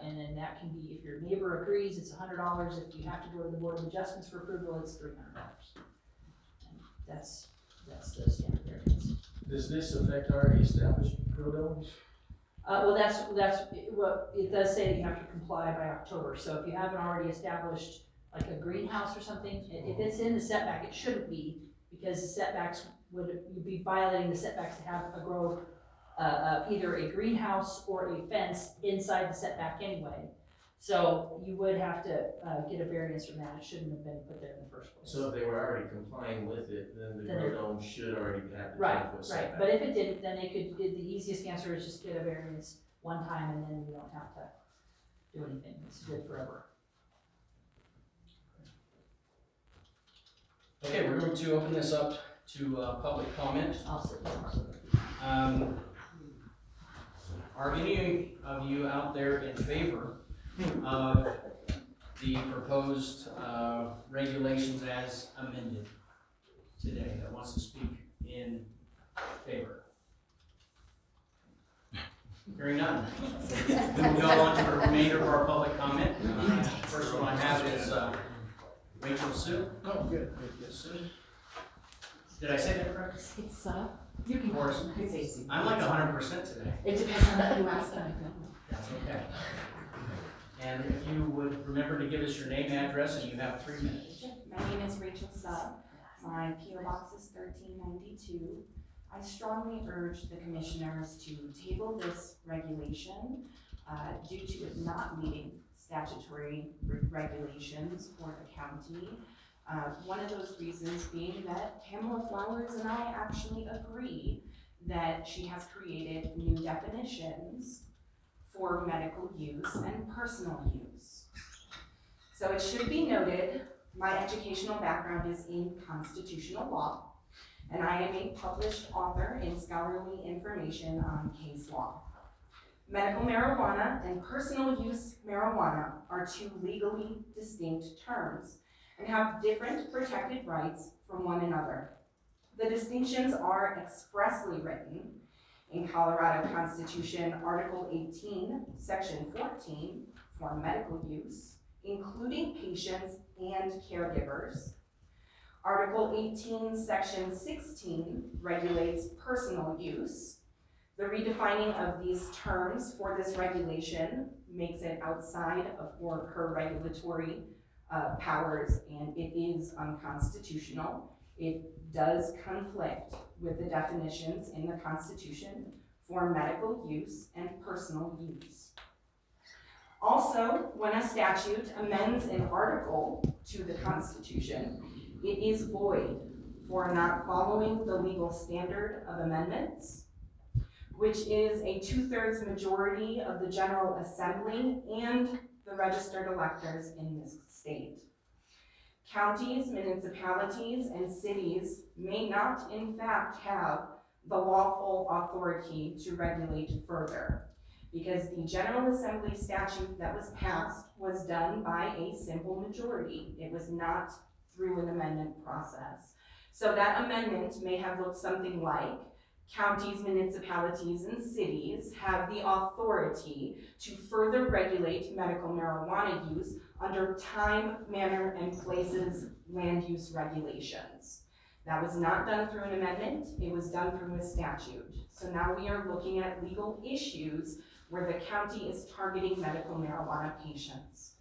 And then that can be, if your neighbor agrees, it's $100. If you have to go to the Board of Adjustments for approval, it's $300. And that's the standard variance. Does this affect already established grow domes? Well, that's what it does say that you have to comply by October. So if you haven't already established like a greenhouse or something, if it's in the setback, it shouldn't be, because the setbacks you'd be violating the setbacks to have a grow, either a greenhouse or a fence inside the setback anyway. So you would have to get a variance from that. It shouldn't have been put there in the first place. So if they were already complying with it, then the grow dome should already have the 10-foot setback. Right. But if it didn't, then the easiest answer is just get a variance one time, and then you don't have to do anything. It's good forever. Okay, we're going to open this up to public comment. I'll sit down. Are any of you out there in favor of the proposed regulations as amended today that wants to speak in favor? Hearing none. Then we'll go on to the remainder of our public comment. First one I have is Rachel Sue. Oh, good. Sue. Did I say that correct? It's, you can. Of course. I'm like 100% today. It depends on who asked them. That's okay. And if you would remember to give us your name, address, and you have 3 minutes. My name is Rachel Sub. My PO box is 1392. I strongly urge the commissioners to table this regulation due to it not meeting statutory regulations for the county. One of those reasons being that Pamela Flowers and I actually agree that she has created new definitions for medical use and personal use. So it should be noted, my educational background is in constitutional law, and I am a published author in scholarly information on case law. Medical marijuana and personal use marijuana are two legally distinct terms and have different protected rights from one another. The distinctions are expressly written in Colorado Constitution, Article 18, Section 14, for medical use, including patients and caregivers. Article 18, Section 16 regulates personal use. The redefining of these terms for this regulation makes it outside of her regulatory powers, and it is unconstitutional. It does conflict with the definitions in the Constitution for medical use and personal use. Also, when a statute amends an article to the Constitution, it is void for not following the legal standard of amendments, which is a 2/3 majority of the General Assembly and the registered electors in this state. Counties, municipalities, and cities may not, in fact, have the lawful authority to regulate further, because the General Assembly statute that was passed was done by a simple majority. It was not through an amendment process. So that amendment may have looked something like, counties, municipalities, and cities have the authority to further regulate medical marijuana use under time, manner, and places land use regulations. That was not done through an amendment, it was done through a statute. So now we are looking at legal issues where the county is targeting medical marijuana patients.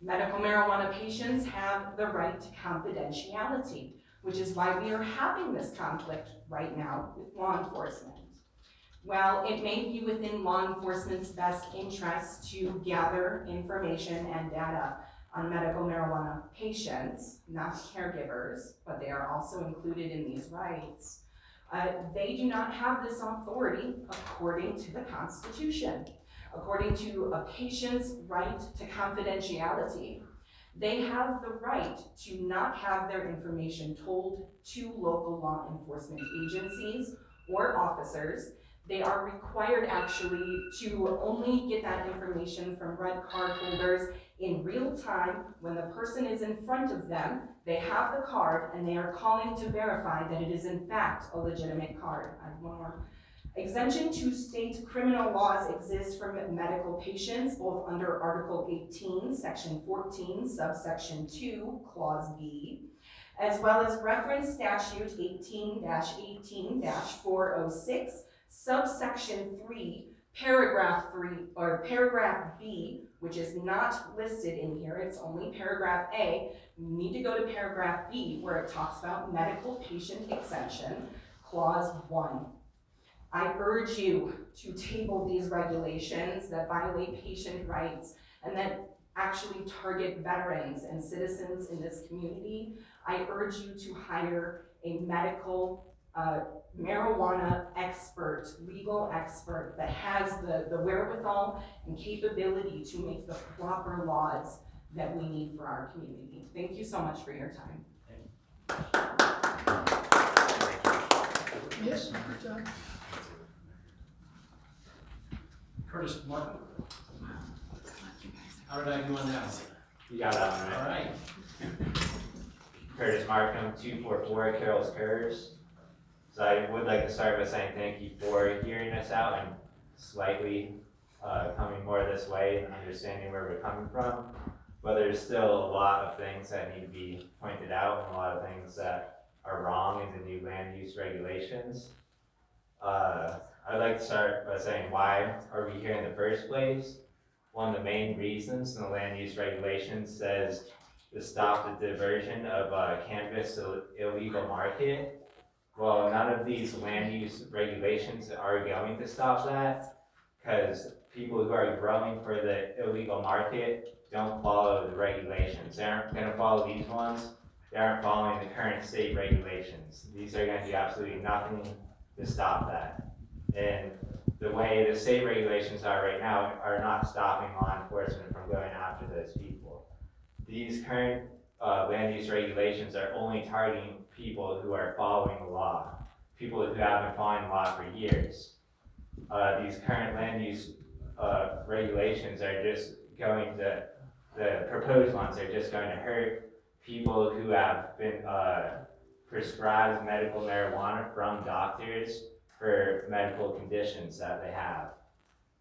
Medical marijuana patients have the right to confidentiality, which is why we are having this conflict right now with law enforcement. While it may be within law enforcement's best interest to gather information and data on medical marijuana patients, not caregivers, but they are also included in these rights, they do not have this authority according to the Constitution. According to a patient's right to confidentiality, they have the right to not have their information told to local law enforcement agencies or officers. They are required actually to only get that information from red card holders in real time when the person is in front of them. They have the card and they are calling to verify that it is in fact a legitimate card. I have one more. Exemption to state criminal laws exist for medical patients, both under Article 18, Section 14, subsection 2, Clause B, as well as reference statute 18-18-406, subsection 3, paragraph B, which is not listed in here, it's only paragraph A. We need to go to paragraph B, where it talks about medical patient exemption, Clause 1. I urge you to table these regulations that violate patient rights and that actually target veterans and citizens in this community. I urge you to hire a medical marijuana expert, legal expert that has the wherewithal and capability to make the proper laws that we need for our community. Thank you so much for your time. Yes, good job. Curtis Markham. How did I do on that? You got that one All right. right. Curtis Markham, 244 Carroll's Curves. So I would like to start by saying thank you for hearing us out and slightly coming more this way and understanding where we're coming from. But there's still a lot of things that need to be pointed out and a lot of things that are wrong in the new land use regulations. I'd like to start by saying, why are we here in the first place? One of the main reasons in the land use regulations says to stop the diversion of cannabis to illegal market. Well, none of these land use regulations are going to stop that, because people who are growing for the illegal market don't follow the regulations. They aren't gonna follow these ones. They aren't following the current state regulations. These are gonna do absolutely nothing to stop that. And the way the state regulations are right now are not stopping law enforcement from going after those people. These current land use regulations are only targeting people who are following the law, people who have been following the law for years. These current land use regulations are just going to, the proposed ones are just going to hurt people who have been prescribed medical marijuana from doctors for medical conditions that they have,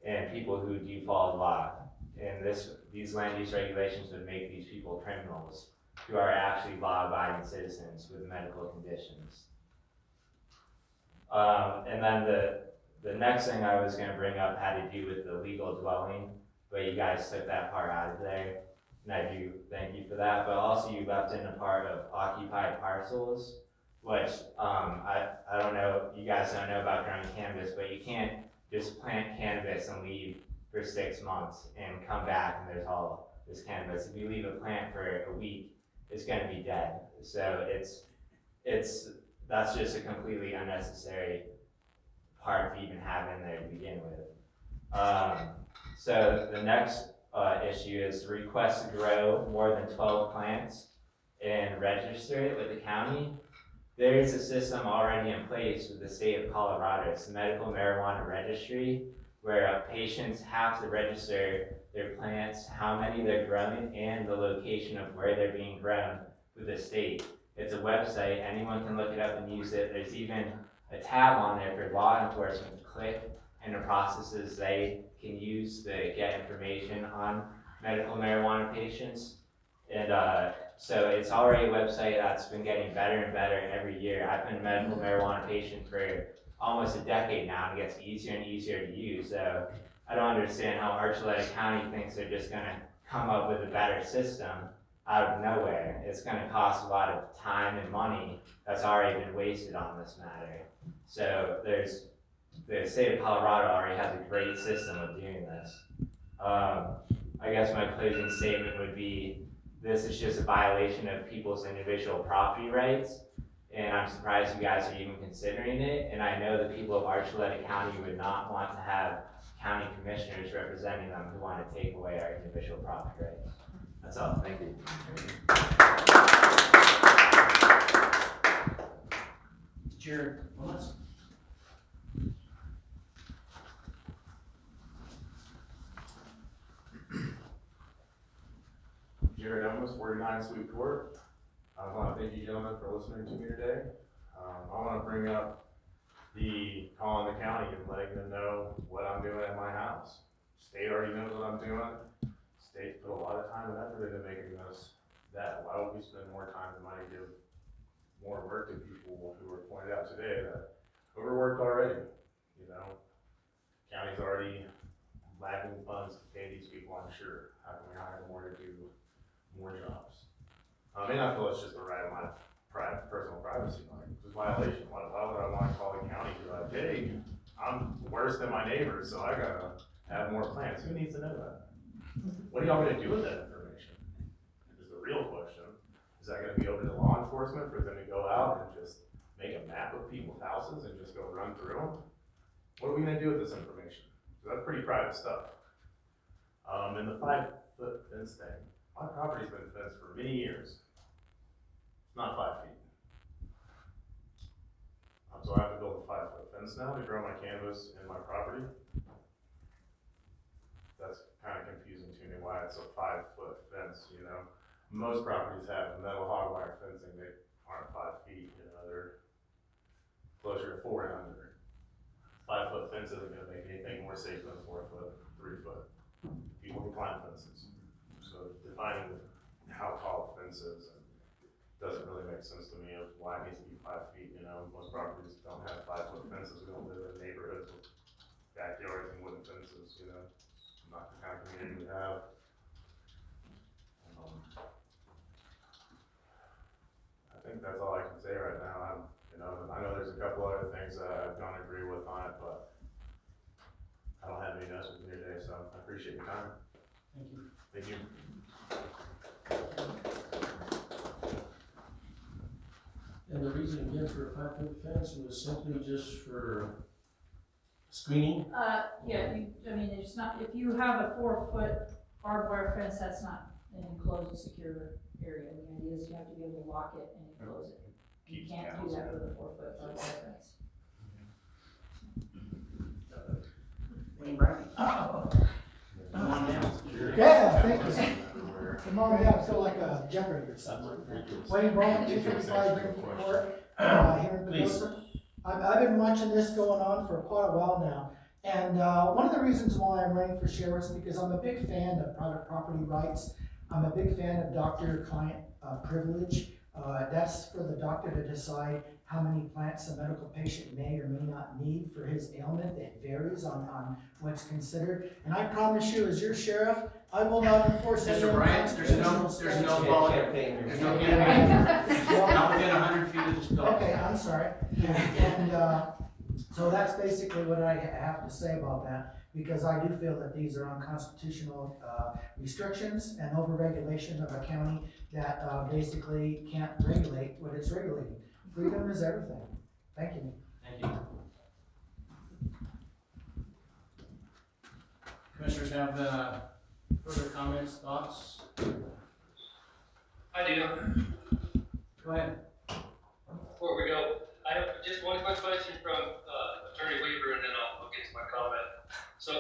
and people who do follow the law. And these land use regulations would make these people criminals who are actually law-abiding citizens with medical conditions. And then the next thing I was going to bring up had to do with the legal dwelling, but you guys took that part out of there, and I do thank you for that. But also you left in a part of occupied parcels, which I don't know, you guys don't know about growing cannabis, but you can't just plant cannabis and leave for 6 months and come back and there's all this cannabis. If you leave a plant for a week, it's going to be dead. So that's just a completely unnecessary part to even have in there to begin with. So the next issue is the request to grow more than 12 plants and register it with the county. There is a system already in place with the state of Colorado. It's the medical marijuana registry, where patients have to register their plants, how many they're growing, and the location of where they're being grown with the state. It's a website, anyone can look it up and use it. There's even a tab on there for law enforcement to click, and the processes they can use to get information on medical marijuana patients. And so it's already a website that's been getting better and better every year. I've been a medical marijuana patient for almost a decade now, and it gets easier and easier to use. So I don't understand how Archuleta County thinks they're just gonna come up with a better system out of nowhere. It's gonna cost a lot of time and money that's already been wasted on this matter. So the state of Colorado already has a great system of doing this. I guess my closing statement would be, this is just a violation of people's individual property rights, and I'm surprised you guys are even considering it. And I know the people of Archuleta County would not want to have county commissioners representing them who want to take away our individual property rights. That's all, thank you. Jared, let's. Jared Owens, 49 Sweet Court. I want to thank you gentlemen for listening to me today. I want to bring up the calling the county and letting them know what I'm doing at my house. State already knows what I'm doing. State put a lot of time and effort into making this that. Why would we spend more time and money to give more work to people who were pointed out today that overworked already? You know, county's already lacking funds to pay these people, I'm sure. How can we hire more to do more jobs? And I feel it's just a right of my personal privacy, like, it's a violation. Why would I want to call the county and be like, hey, I'm worse than my neighbors, so I gotta have more plants? Who needs to know that? What are y'all gonna do with that information? Is the real question. Is that gonna be open to law enforcement for them to go out and just make a map of people's houses and just go run through them? What are we gonna do with this information? So that's pretty private stuff. And the 5-foot fence thing. My property's been fenced for many years. It's not 5 feet. So I have to build a 5-foot fence now to grow my cannabis in my property. That's kind of confusing to me why it's a 5-foot fence, you know. Most properties have metal hog wire fencing that aren't 5 feet, you know, they're closer to 4 and under. 5-foot fence isn't gonna make anything more safe than a 4-foot, 3-foot. People can climb fences. So defining how tall a fence is doesn't really make sense to me of why it needs to be 5 feet, you know. Most properties don't have 5-foot fences. We don't live in neighborhoods with backyards and wooden fences, you know. It's not the kind of community we have. I think that's all I can say right now. I know there's a couple other things that I don't agree with on it, but I don't have any notes with me today, so appreciate your time. Thank you. Thank you. And the reason again for a 5-foot fence was simply just for screening? Yeah, I mean, it's not, if you have a 4-foot barbed wire fence, that's not an enclosed secure area. The idea is you have to be able to lock it and enclose it. You Keeps can't do cows that out. with a 4-foot barbed wire fence. Warren.Brown. Come on down. Yeah, thank you. Come on down, I feel like a Jeopardy or something. Warren.Brown, 255 Green Court, here in Please. Pagosa. I've been watching this going on for quite a while now. And one of the reasons why I'm running for sheriff is because I'm a big fan of private property rights. I'm a big fan of doctor-client privilege. That's for the doctor to decide how many plants a medical patient may or may not need for his ailment. It varies on what's considered. And I promise you, as your sheriff, I will not enforce any Mr. Bryant, there's no volume. There's no campaign. Not within 100 feet of this building. Okay, I'm sorry. And so that's basically what I have to say about that, because I do feel that these are unconstitutional restrictions and overregulation of a county that basically can't regulate what it's regulating. Freedom is everything. Thank you. Thank you. Commissioners have further comments, thoughts? I do. Go ahead. Before we go, I have just one quick question from Attorney Weaver, and then I'll get to my comment. So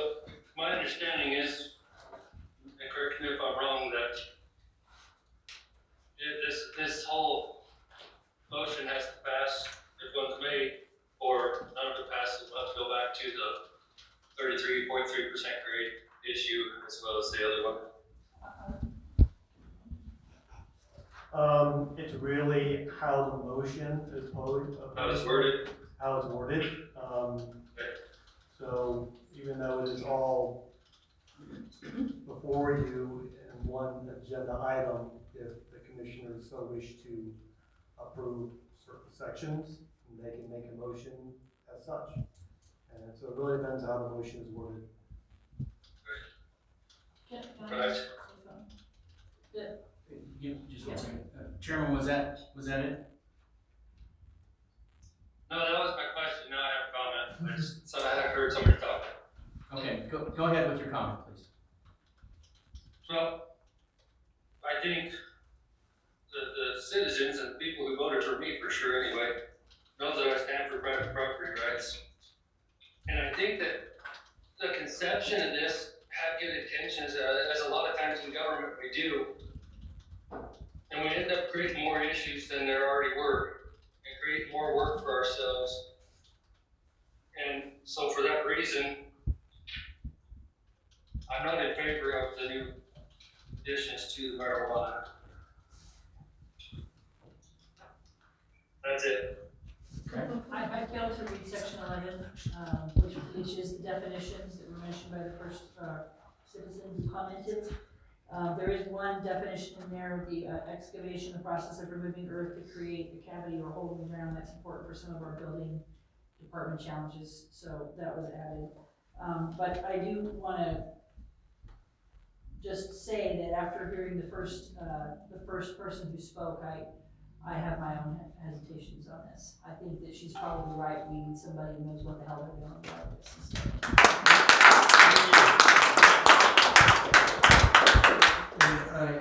my understanding is, and correct me if I'm wrong, that this whole motion has to pass if one's made, or none of it passes, we'll have to go back to the 33.3% grade issue as well as the other one. It's really how the motion is posed. How it's worded. How it's worded. So even though it is all before you in one agenda item, if the commissioners so wish to approve certain sections, they can make a motion as such. And so it really depends how the motion is worded. Right. Just 1 second. Chairman, was that it? No, that was my question. Now I have a comment. I just thought I had heard somebody talking. Okay, go ahead with your comment, please. Well, I think the citizens and people who voted for me, for sure anyway, know that I stand for private property rights. And I think that the conception of this had good intentions, as a lot of times in government we do. And we end up creating more issues than there already were, and create more work for ourselves. And so for that reason, I'm not in favor of the new additions to the marijuana. That's it. I failed to read section 11, which is the definitions that were mentioned by the first citizen who commented. There is one definition in there, the excavation, the process of removing earth to create a cavity or hole in the ground. That's important for some of our building department challenges, so that was added. But I do want to just say that after hearing the first person who spoke, I have my own hesitations on this. I think that she's probably right. We need somebody who knows what the hell they're doing about this.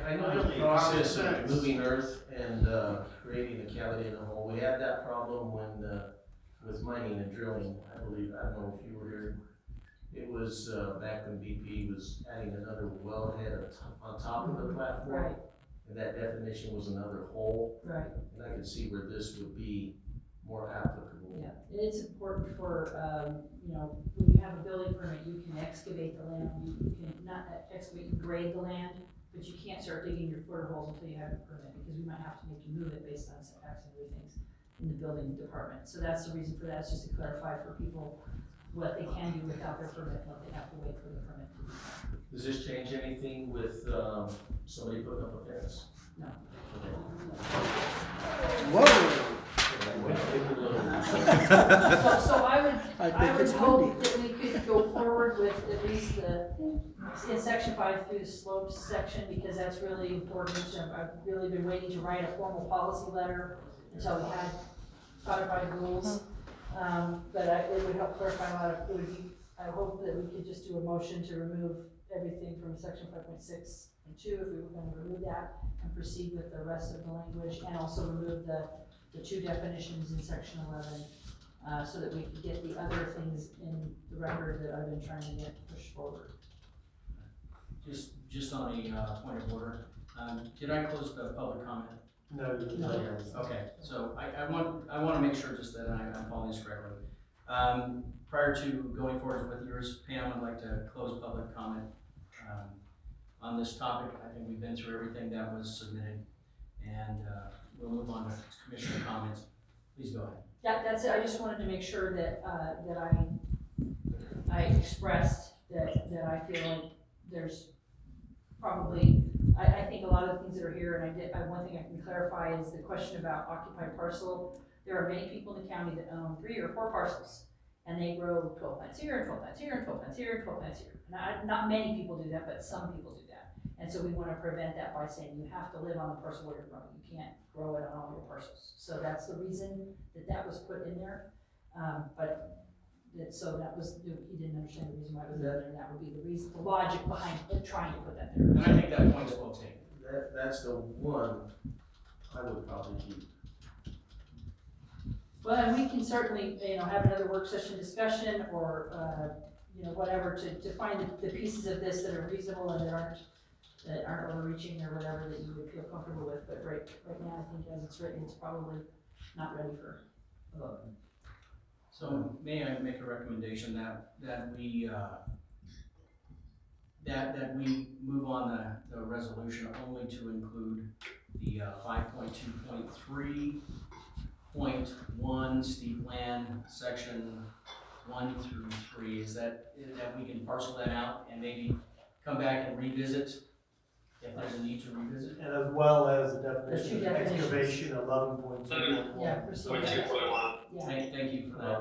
I know the process of moving earth and creating a cavity in the hole. We had that problem when with mining and drilling. I believe, I don't know if you were here. It was back when BP was adding another wellhead on top of the platform. Right. And that definition was another hole. Right. And I could see where this would be more applicable. Yeah, and it's important for, when you have a building permit, you can excavate the land, you can not excavate, you grade the land, but you can't start digging your footer holes until you have your permit, because we might have to make you move it based on setbacks and other things in the building department. So that's the reason for that, it's just to clarify for people what they can do without their permit, and what they have to wait for the permit to be done. Does this change anything with somebody putting up a fence? No. Whoa! So I would it's hope windy. that we could go forward with at least in section 5 through the slopes section, because that's really important. I've really been waiting to write a formal policy letter until we had codified rules. But it would help clarify a lot of, it would be, I hope that we could just do a motion to remove everything from section 5.6 and 2, if we were going to remove that, and proceed with the rest of the language, and also remove the two definitions in section 11, so that we could get the other things in the record that I've been trying to get pushed forward. Just on a point of order, did I close the public comment? No, you didn't. No. Okay, so I want to make sure just that I'm following this correctly. Prior to going forward with yours, Pam, I'd like to close public comment on this topic. I think we've been through everything that was submitted, and we'll move on to commissioner comments. Please go ahead. Yeah, that's it. I just wanted to make sure that I expressed that I feel like there's probably, I think a lot of the things that are here, and one thing I can clarify is the question about occupied parcel. There are many people in the county that own 3 or 4 parcels, and they grow 12 plants here, and 12 plants here, and 12 plants here, and 12 plants here. Not many people do that, but some people do that. And so we want to prevent that by saying you have to live on the parcel where you're growing. You can't grow it on all your parcels. So that's the reason that was put in there. So that was, he didn't understand the reason why it was in there, and that would be the reason, the logic behind trying to put that there. And I think that point is well taken. That's the one I would probably keep. Well, and we can certainly, have another work session discussion, or, whatever, to find the pieces of this that are reasonable and that aren't overreaching or whatever that you would feel comfortable with. But right now, I think as it's written, it's probably not ready for a vote. So may I make a recommendation that we move on the resolution only to include the 5.2.3.1 steep land section 1 through 3. Is that we can parcel that out and maybe come back and revisit if there's a need to revisit? And as well as the There's two definition of definitions. excavation, 11.2. Yeah, proceed. 2.1. Yeah. Thank you for that.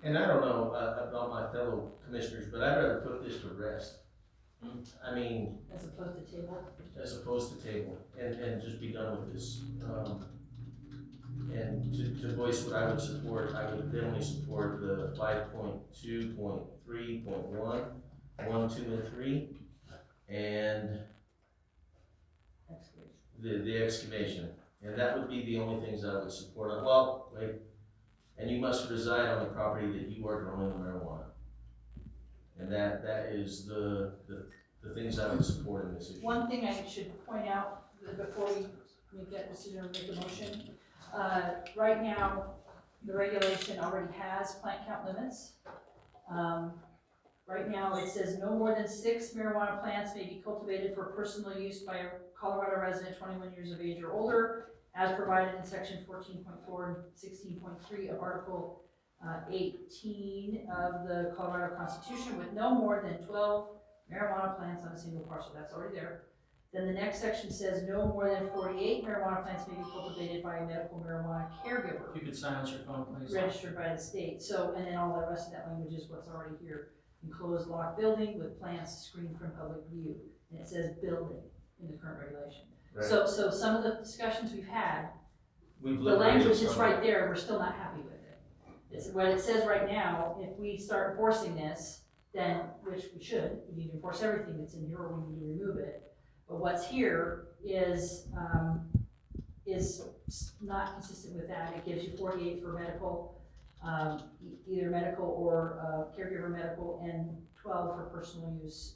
And I don't know about my fellow commissioners, but I'd rather put this to rest. I mean, As opposed to table. as opposed to table, and just be done with this. And to voice what I would support, I would definitely support the 5.2.3.1, 1, 2, and 3, and the excavation. And that would be the only things I would support. Well, wait, and you must reside on the property that you are growing marijuana. And that is the things I would support in this issue. One thing I should point out before we make that decision or make a motion, right now, the regulation already has plant count limits. Right now, it says no more than 6 marijuana plants may be cultivated for personal use by a Colorado resident 21 years of age or older, as provided in section 14.4 and 16.3 of Article 18 of the Colorado Constitution, with no more than 12 marijuana plants on a single parcel. That's already there. Then the next section says no more than 48 marijuana plants may be cultivated by a medical marijuana caregiver. If you could silence your phone, please. Registered by the state. So, and then all the rest of that language is what's already here. Enclosed locked building with plants screened from public view. And it says building in the current regulation. Right. So some of the discussions we've had, We've the liberated language is some. right there, we're still not happy with it. It's what it says right now. If we start enforcing this, then, which we should, we need to enforce everything that's in here, or we need to remove it. But what's here is not consistent with that. It gives you 48 for medical, either medical or caregiver medical, and 12 for personal use,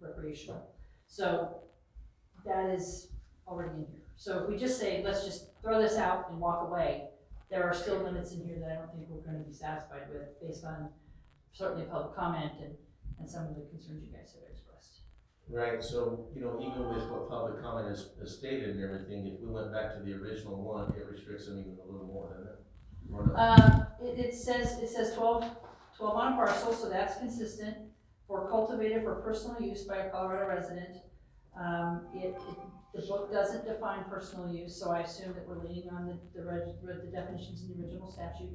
recreational. So that is already in here. So if we just say, let's just throw this out and walk away, there are still limits in here that I don't think we're going to be satisfied with, based on certainly public comment and some of the concerns you guys have expressed. Right, so, even with what public comment has stated and everything, if we went back to the original one, it restricts them even a little more, doesn't it? Or no? It says 12 on a parcel, so that's consistent. For cultivated for personal use by a Colorado resident. The book doesn't define personal use, so I assume that we're leaning on the definitions in the original statute.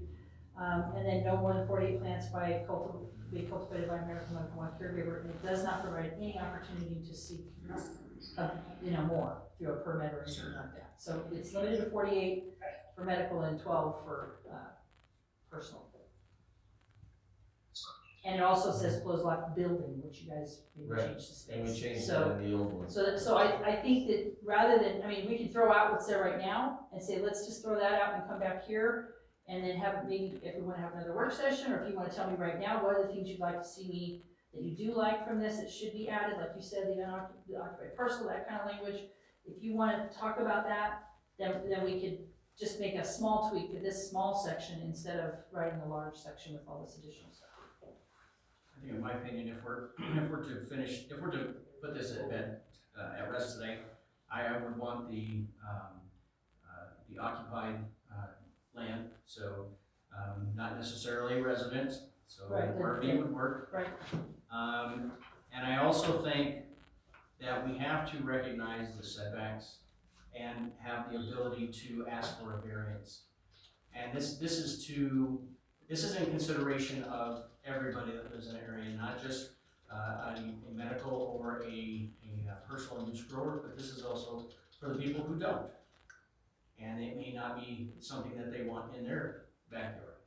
And then no more than 48 plants be cultivated by American One Caregiver, and it does not provide any opportunity to seek, more through a permit or anything like that. So it's limited to 48 for medical and 12 for personal. And it also says closed lock building, which you guys maybe Right. changed the space. And we changed So- that in the old one. So I think that rather than, we can throw out what's there right now and say, let's just throw that out and come back here. And then have, maybe if we wanna have another work session, or if you wanna tell me right now, what are the things you'd like to see me, that you do like from this, that should be added, like you said, the unoccupied parcel, that kind of language. If you wanna talk about that, then we could just make a small tweak to this small section instead of writing a large section with all this additional stuff. I think in my opinion, if we're to put this at bed, at rest today, I would want the occupied, land, so, not necessarily residents, so Right, RV would work. Right. And I also think that we have to recognize the setbacks and have the ability to ask for a variance. And this is in consideration of everybody that lives in the area, not just a medical or a personal use grower, but this is also for the people who don't. And it may not be something that they want in their backyard,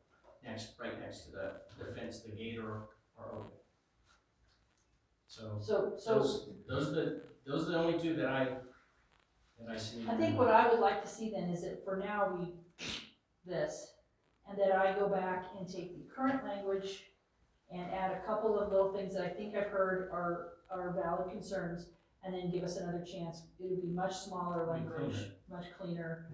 right next to the fence, the gate, or open. So those are the only two that I see. I think what I would like to see then is that for now and that I go back and take the current language and add a couple of little things that I think I've heard are valid concerns, and then give us another chance. It would be much smaller language, much cleaner,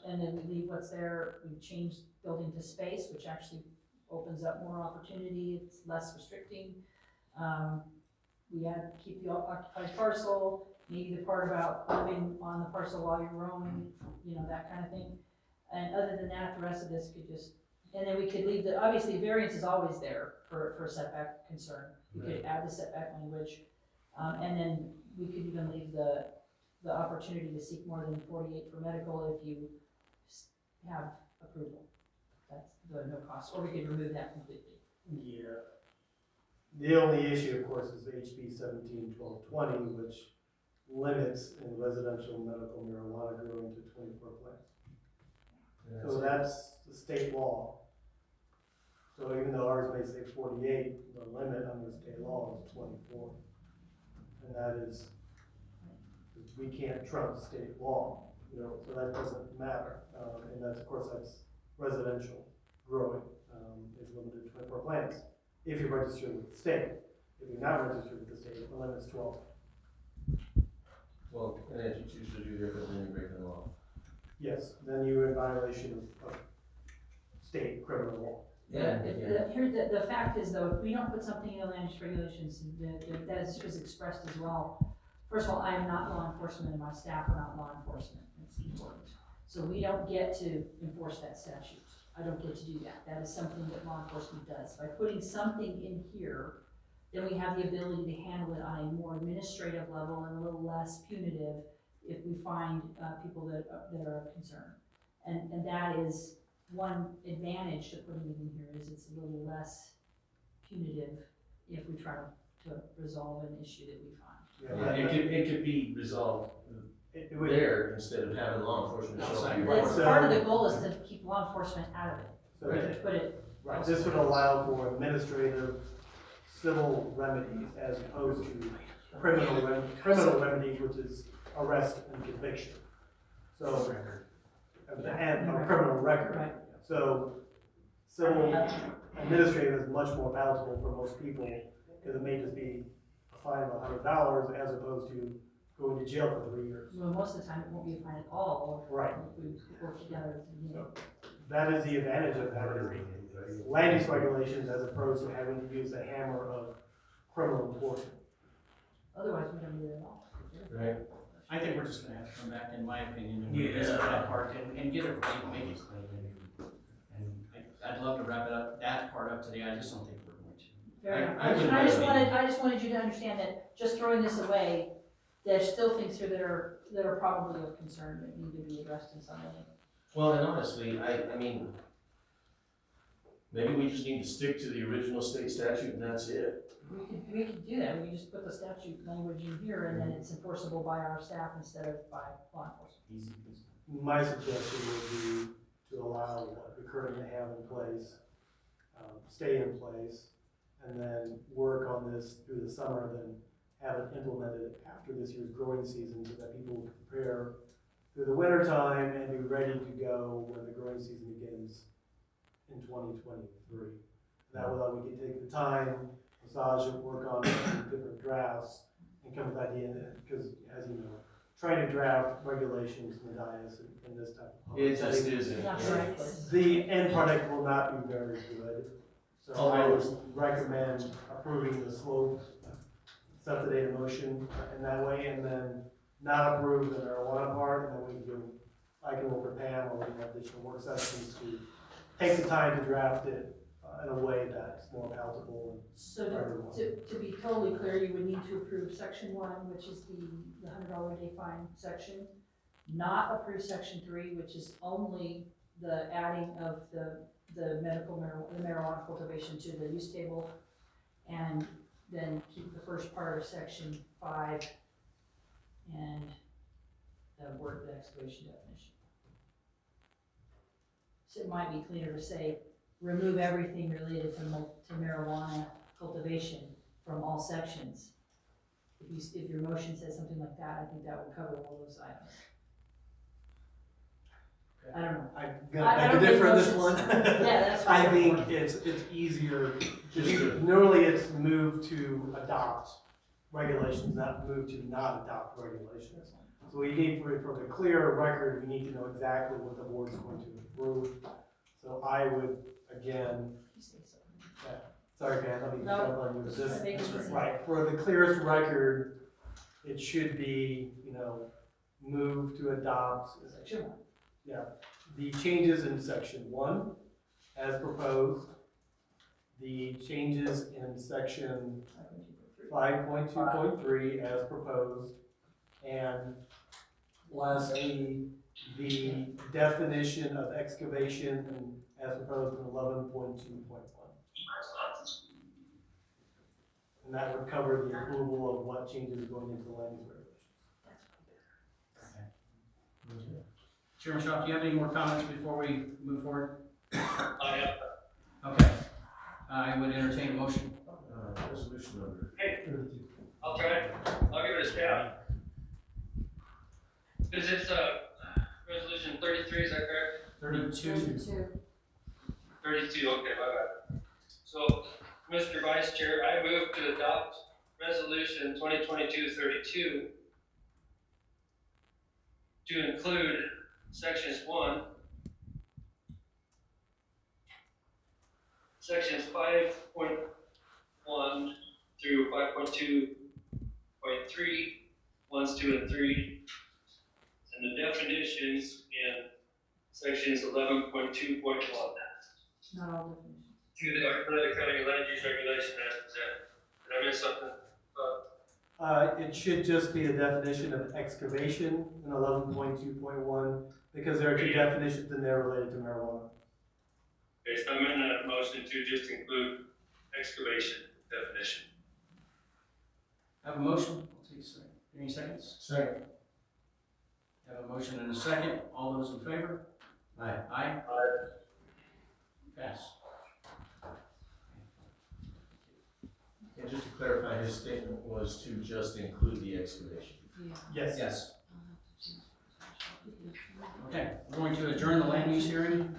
and then we leave what's there. We change building to space, which actually opens up more opportunity. It's less restricting. We keep the occupied parcel, maybe the part about living on the parcel while you're roaming, that kind of thing. And other than that, the rest of this could just, and then we could leave obviously variance is always there for a setback concern. We could add the setback language, and then we could even leave the opportunity to seek more than 48 for medical if you have approval. That's the no cost, or we could remove that completely. Yeah. The only issue, of course, is HB 17-1220, which limits in residential medical marijuana growing to 24 plants. So that's the state law. So even though ours may say 48, the limit under state law is 24. And that is, we can't trump state law, so that doesn't matter. And that's, of course, that's residential growing, is limited to 24 plants. If you're registered with the state. If you're not registered with the state, the limit's 12. Well, and if you choose to do different, then you break the law. Yes, then you're in violation of state criminal law. The fact is though, if we don't put something in the land use regulations, that was expressed as well. First of all, I am not law enforcement and my staff are not law enforcement. It's important. So we don't get to enforce that statute. I don't get to do that. That is something that law enforcement does. By putting something in here, then we have the ability to handle it on a more administrative level and a little less punitive if we find people that are of concern. And that is one advantage to putting it in here, is it's a little less punitive if we try to resolve an issue that we find. Yeah, it could be resolved there instead of having law enforcement show up. That's part of the goal, is to keep law enforcement out of it. So To put it. Right, this would allow for administrative, civil remedies as opposed to criminal remedies, which is arrest and conviction. So, and a criminal record. Right. So, civil administrative is much more palatable for most people, because it may just be a fine of $100 as opposed to going to jail for 3 years. Well, most of the time it won't be a fine at all. Right. If we work together. That is the advantage of having land use regulations as opposed to having to use the hammer of criminal enforcement. Otherwise, we don't need it at all. Right. I think we're just gonna have to come back, in my opinion, and revisit that part and get it right, make it clean. And I'd love to wrap it up, that part up today. I just don't think we're going to. Fair enough. I I just wanted you to understand that just throwing this away, there's still things here that are probably of concern that need to be addressed in some way. Well, and honestly, I mean, Maybe we just need to stick to the original state statute and that's it. We could do that, we could just put the statute language in here, and then it's enforceable by our staff instead of by law enforcement. Easy. My suggestion would be to allow what we currently have in place, stay in place, and then work on this through the summer, then have it implemented after this year's growing season so that people will prepare through the winter time and be ready to go when the growing season begins in 2023. That way we can take the time, massage it, work on different drafts, and come with the idea, because as you know, trying to draft regulations in the dais in this type of. It just isn't. The end product will not be very good. So I would recommend approving the slope subsidiary motion in that way, and then not approve the marijuana part, and then we can, I can work with Pam, or we can have additional work sessions to take the time to draft it in a way that's more palatable So for everyone. to be totally clear, you would need to approve section 1, which is the $100 a day fine section, not approve section 3, which is only the adding of the marijuana cultivation to the use table, and then keep the first part of section 5 and the excavation definition. So it might be cleaner to say, remove everything related to marijuana cultivation from all sections. If your motion says something like that, I think that would cover all those items. I don't know. I'm gonna beg to differ in this one. Yeah, that's I right. think it's easier, normally it's moved to adopt regulations, not move to not adopt regulations. So we need, for the clear record, we need to know exactly what the board's going to approve. So I would, again, sorry, Pam, let me jump on you with this. Right, for the clearest record, it should be, move to adopt. Section 1. Yeah, the changes in section 1 as proposed, the changes in section 5.2.3 as proposed, and lastly, the definition of excavation as proposed in 11.2.1. And that would cover the approval of what changes going into the land use regulations. Chairman Schaaf, do you have any more comments before we move forward? I have. Okay. I would entertain a motion. Resolution number. Hey, I'll try it. I'll give it a stab. This is, resolution 33, is that correct? 32. 32, okay, my bad. So, Mr. Vice Chair, I move to adopt resolution 2022-32 to include sections 1, sections 5.1 through 5.2.3, 1s, 2, and 3, and the definitions in sections 11.2.1. Not all definitions. To the Archuleta County Land Use Regulation as presented. Did I miss something? It should just be a definition of excavation in 11.2.1, because there are two definitions in there related to marijuana. Okay, so I'm in that motion to just include excavation definition. Have a motion? I'll take a second. Any seconds? Second. Have a motion and a second. All those in favor? Aye. Aye. Pass. And just to clarify, his statement was to just include the excavation. Yes. Yes. Okay, we're going to adjourn the land use hearing,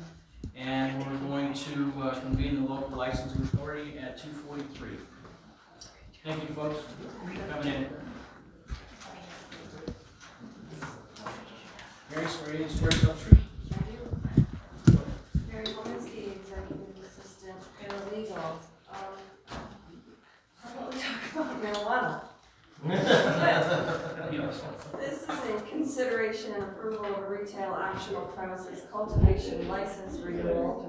and we're going to convene the local licensing authority at 2:43. Thank you, folks, for coming in. Mary, swear in, swear yourself true. Mary Womansky, Executive Assistant, Paralegal. How about we talk about marijuana? This is in consideration and approval of a retail optional premises cultivation license renewal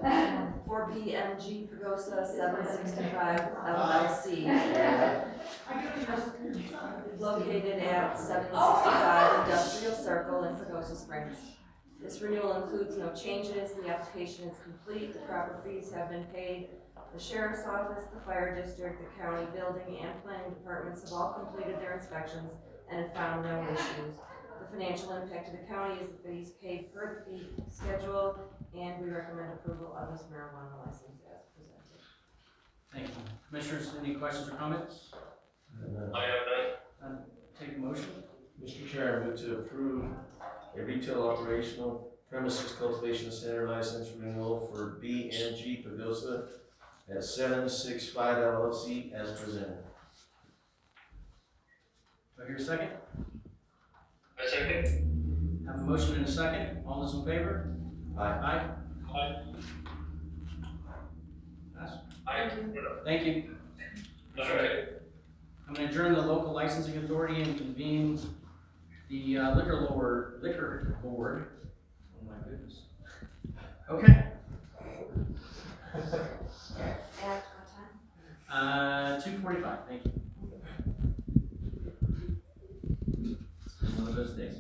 for PMG Pagosa 765 LLC. Located at 765 Industrial Circle in Pagosa Springs. This renewal includes no changes, the application is complete, the proper fees have been paid. The sheriff's office, the fire district, the county building, and planning departments have all completed their inspections and have found no issues. The financial impact to the county is the fees paid per the fee schedule, and we recommend approval of this marijuana license as presented. Thank you. Commissioners, any questions or comments? I have none. Take a motion. Mr. Chair, I move to approve a retail operational premises cultivation center license renewal for B&G Pagosa at 765 LLC as presented. Do I hear a second? A second. Have a motion and a second. All those in favor? Aye. Aye. Aye. Pass. Aye. Thank you. All right. I'm going to adjourn the local licensing authority and convene the liquor board. Oh my goodness. Okay. At what time? 2:45. Thank you. It's one of those days.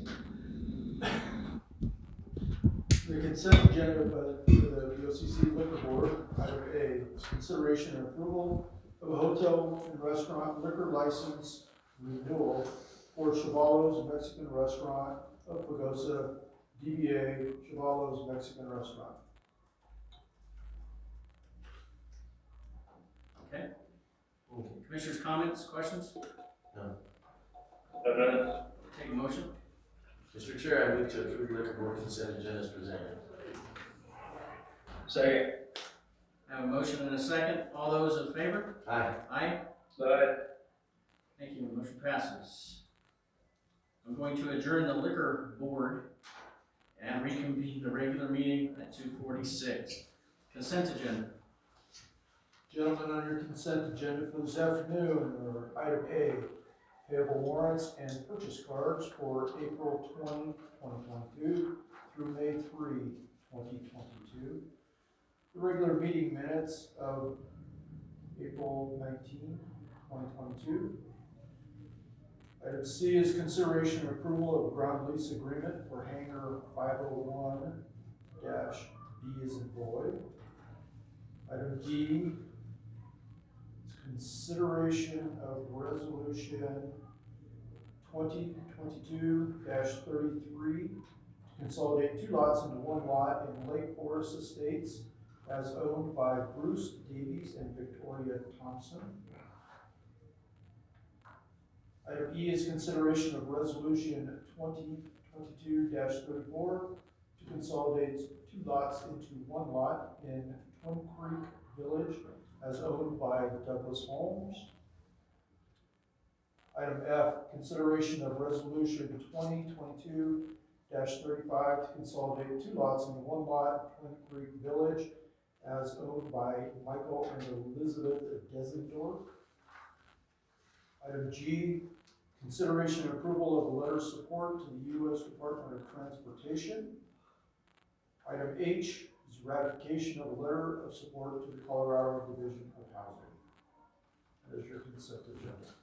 The consent agenda for the BoCC Liquor Board, item A, consideration and approval of a hotel and restaurant liquor license renewal for Chavalos Mexican Restaurant of Pagosa, DBA Chavalos Mexican Restaurant. Okay. Commissioners, comments, questions? None. Have none. Take a motion. Mr. Chair, I move to approve liquor board consent agenda as presented. Second. I have a motion and a second. All those in favor? Aye. Aye. Aye. Thank you. Motion passes. I'm going to adjourn the liquor board and reconvene the regular meeting at 2:46. Consent agenda. Gentlemen, on your consent agenda for this afternoon are item A, payable warrants and purchase cards for April 20, 2022 through May 3, 2022. The regular meeting minutes of April 19, 2022. Item C is consideration and approval of ground lease agreement for hangar 501-B as in boy. Item D is consideration of resolution 2022-33 to consolidate 2 lots into 1 lot in Lake Forest Estates as owned by Bruce Davies and Victoria Thompson. Item E is consideration of resolution 2022-34 to consolidate 2 lots into 1 lot in Twin Creek Village as owned by Douglas Holmes. Item F, consideration of resolution 2022-35 to consolidate 2 lots into 1 lot in Twin Creek Village as owned by Michael and Elizabeth Desendorf. Item G, consideration and approval of a letter of support to the U.S. Department of Transportation. Item H is ratification of a letter of support to the Colorado Division of Housing. That is your consent agenda.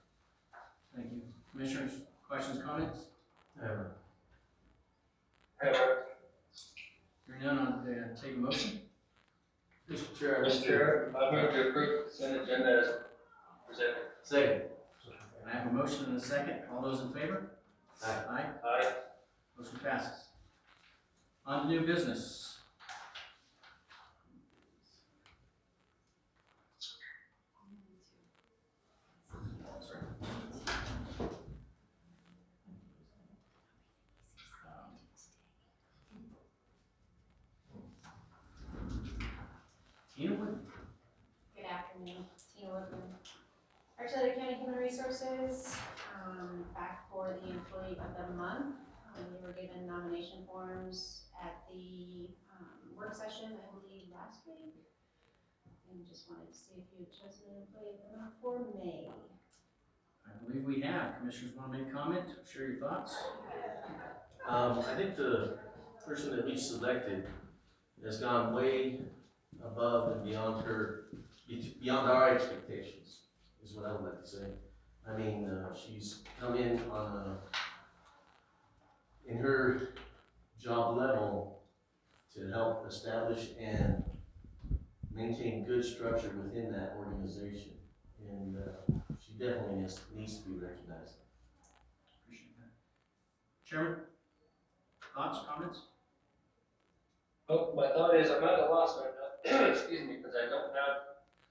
Thank you. Commissioners, questions, comments? Never. Have none. Hearing none, I'll take a motion. Mr. Chair, Mr. Chair, I move to approve consent agenda as presented. Second. I have a motion and a second. All those in favor? Aye. Aye. Aye. Motion passes. On to new business. Sorry. Tina Wood. Good afternoon, Tina Woodman. Archuleta County Human Resources, back for the Employee of the Month. We were given nomination forms at the work session, I believe, last week. And just wanted to see if you had chosen an Employee of the Month for May. I believe we have. Commissioners want to make comment? Share your thoughts. I think the person that we selected has gone way above and beyond beyond our expectations, is what I would like to say. I mean, she's come in on in her job level to help establish and maintain good structure within that organization. And she definitely needs to be recognized. Appreciate that. Chairman, thoughts, comments? Oh, my thought is I'm at a loss right now, excuse me, because I don't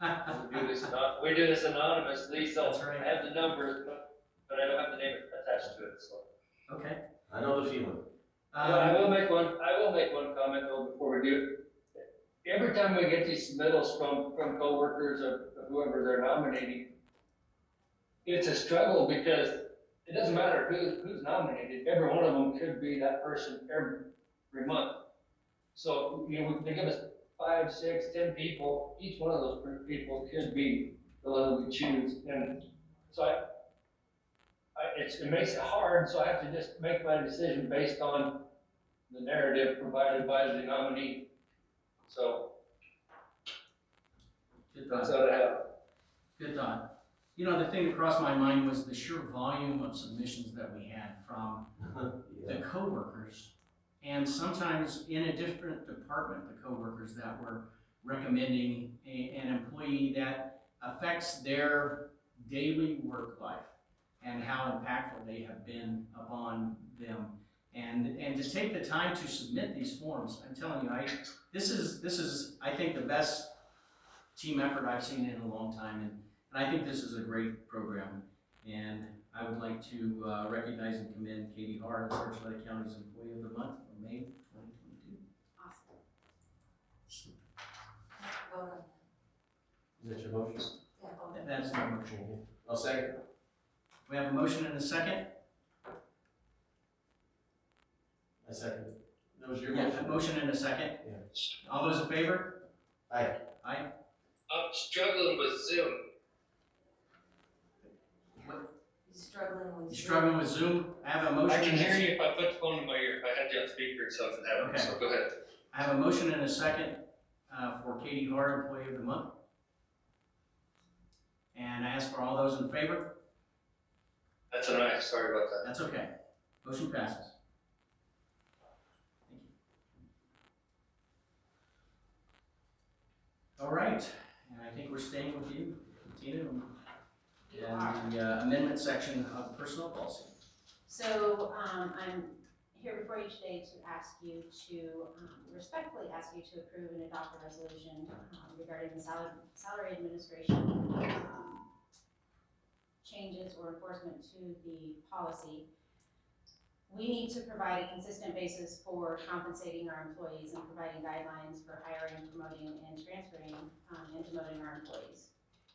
have, we do this anonymously, so That's right. I have the numbers, but I don't have the name attached to it, so. Okay. I know the feeling. Well, I will make one comment though before we do it. Every time we get these submittals from coworkers or whoever they're nominating, it's a struggle because it doesn't matter who's nominated, every one of them could be that person every month. So, you know, they give us 5, 6, 10 people, each one of those people could be the one that we choose. And so it makes it hard, so I have to just make my decision based on the narrative provided by the nominee. So, that's what I have. Good thought. You know, the thing that crossed my mind was the sheer volume of submissions that we had from the coworkers, and sometimes in a different department, the coworkers that were recommending an employee that affects their daily work life and how impactful they have been upon them. And to take the time to submit these forms, I'm telling you, this is I think the best team effort I've seen in a long time, and I think this is a great program. And I would like to recognize and commend Katie Hart as Archuleta County's Employee of the Month for May 2022. Awesome. Is that your motion? Yeah. That's my motion. I'll second. We have a motion and a second. I second. That was your Yeah, motion. a motion and a second. Yeah. All those in favor? Aye. Aye. I'm struggling with Zoom. You struggling with Zoom? I have a motion. I can hear you if I put the phone in my ear. I had you on speaker, so something happened, so go ahead. I have a motion and a second for Katie Hart, Employee of the Month. And I ask for all those in favor. That's an aye, sorry about that. That's okay. Motion passes. Thank you. All right, and I think we're staying with you, Tina, and the amendment section of personnel policy. So I'm here before you today to ask you to, respectfully ask you to approve and adopt a resolution regarding the salary administration changes or enforcement to the policy. We need to provide a consistent basis for compensating our employees and providing guidelines for hiring, promoting, and transferring and demoting our employees.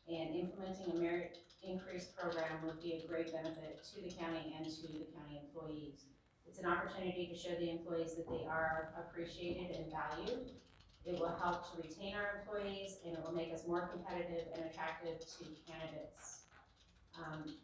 And implementing a merit increase program would be a great benefit to the county and to the county employees. It's an opportunity to show the employees that they are appreciated and valued. It will help to retain our employees, and it will make us more competitive and attractive to candidates.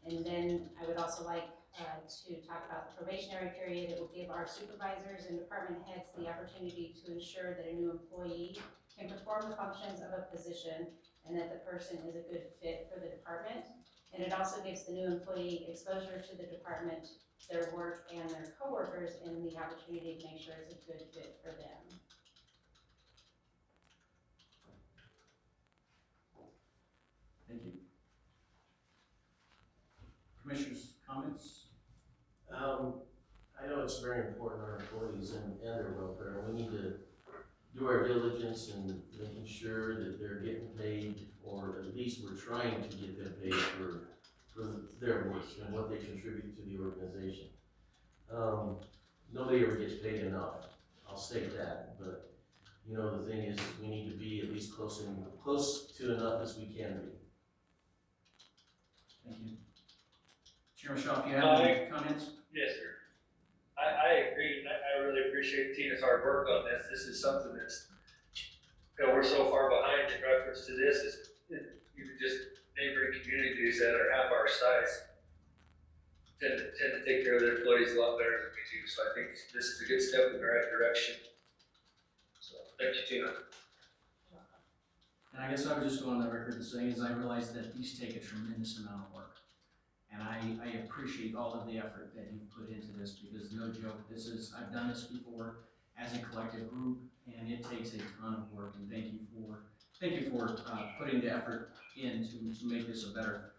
And then I would also like to talk about the probationary period. It will give our supervisors and department heads the opportunity to ensure that a new employee can perform the functions of a position and that the person is a good fit for the department. And it also gives the new employee exposure to the department, their work, and their coworkers, and the opportunity to make sure it's a good fit for them. Thank you. Commissioners, comments? I know it's very important, our employees and their welfare. We need to do our diligence in making sure that they're getting paid, or at least we're trying to get them paid for their work and what they contribute to the organization. Nobody ever gets paid enough, I'll state that, but you know, the thing is, we need to be at least close to enough as we can be. Thank you. Chairman Schaaf, you have any comments? Yes, sir. I agree, and I really appreciate Tina's hard work on this. This is something that's, you know, we're so far behind in reference to this. You just neighboring communities that are half our size tend to take care of their employees a lot better than we do. So I think this is a good step in the right direction. So thank you, Tina. And I guess I would just go on the record to say is I realize that these take a tremendous amount of work. And I appreciate all of the effort that you've put into this, because no joke, I've done this before as a collective group, and it takes a ton of work, and thank you for putting the effort in to make this a better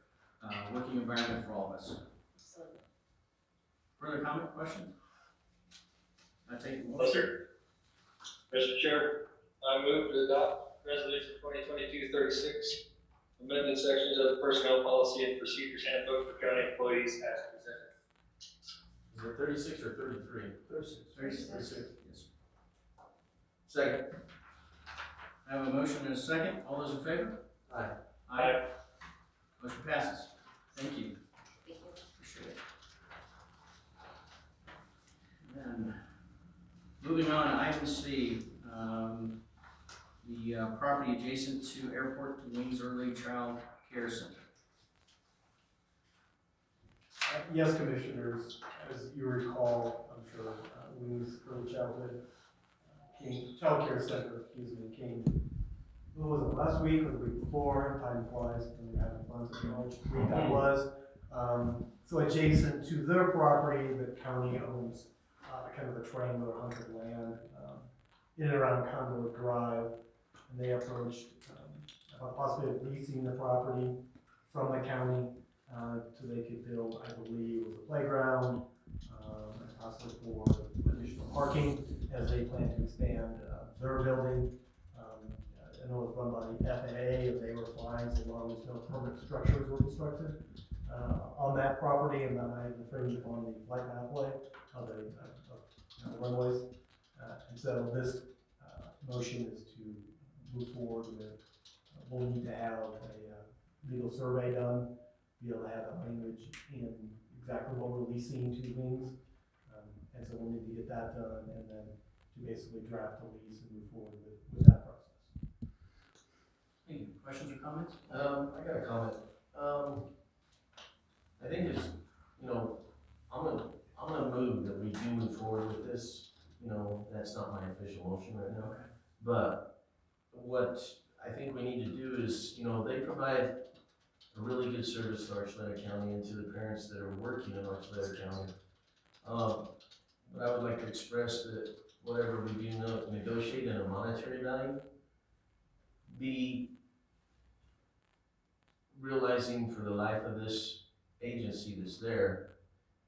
working environment for all of us. Further comment, question? I take the motion. Yes, sir. Mr. Chair, I move to adopt resolution 2022-36, amending sections of the personnel policy and procedures handbook for county employees as presented. Is it 36 or 33? 36. Yes. Second. I have a motion and a second. All those in favor? Aye. Aye. Motion passes. Thank you. Appreciate it. And moving on, item C, the property adjacent to Airport to Wings Early Child Care Center. Yes, Commissioners, as you recall, I'm sure, Wings Early Childhood Child Care Center, came, what was it, last week or the week before? Time flies, and we're having fun, so you know which week that was. So adjacent to their property, the county owns kind of a triangular hunk of land in and around Conduit Drive, and they approached about possibly leasing the property from the county so they could build, I believe, it was a playground, and possibly for additional parking as they plan to expand their building. I know it was run by the FAA, and they were fine so long as no permanent structures were constructed on that property and not infringing on the flight pathway of the runways. And so this motion is to move forward with, we'll need to have a legal survey done, be able to have the language in exactly what we're leasing to Wings. And so we'll need to get that done and then to basically draft a lease and move forward with that process. Any questions or comments? I got a comment. I think it's, I'm gonna move that we do move forward with this. That's not my official motion right now. Okay. But what I think we need to do is, they provide a really good service to Archuleta County and to the parents that are working in Archuleta County. But I would like to express that whatever we do negotiate in a monetary value, be realizing for the life of this agency that's there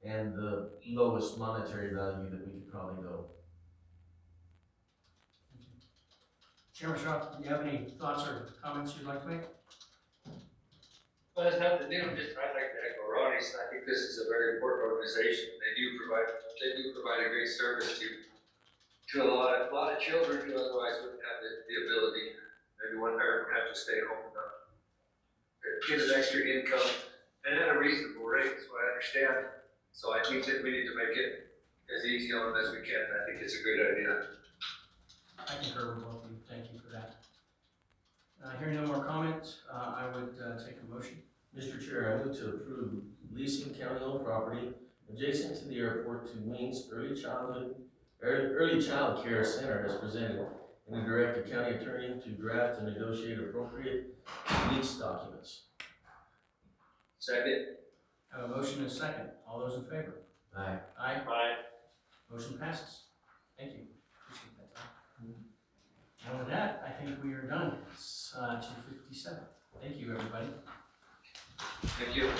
and the lowest monetary value that we could probably go. Chairman Schaaf, do you have any thoughts or comments you'd like to make? Well, it's nothing new, I'd like to echo Ronnie's. I think this is a very important organization. They do provide a great service to a lot of children who otherwise wouldn't have the ability. Maybe one parent would have to stay home and get an extra income and at a reasonable rate, is what I understand. So I think that we need to make it as easy on them as we can. I think it's a good idea. I concur with both of you. Thank you for that. Hearing no more comments, I would take a motion. Mr. Chair, I move to approve leasing county-owned property adjacent to the airport to Wings Early Child Care Center as presented, and to direct the county attorney to draft and negotiate appropriate lease documents. Second. I have a motion and a second. All those in favor? Aye. Aye. Aye. Motion passes. Thank you. Appreciate that, Tom. And with that, I think we are done. It's 2:57. Thank you, everybody. Thank you.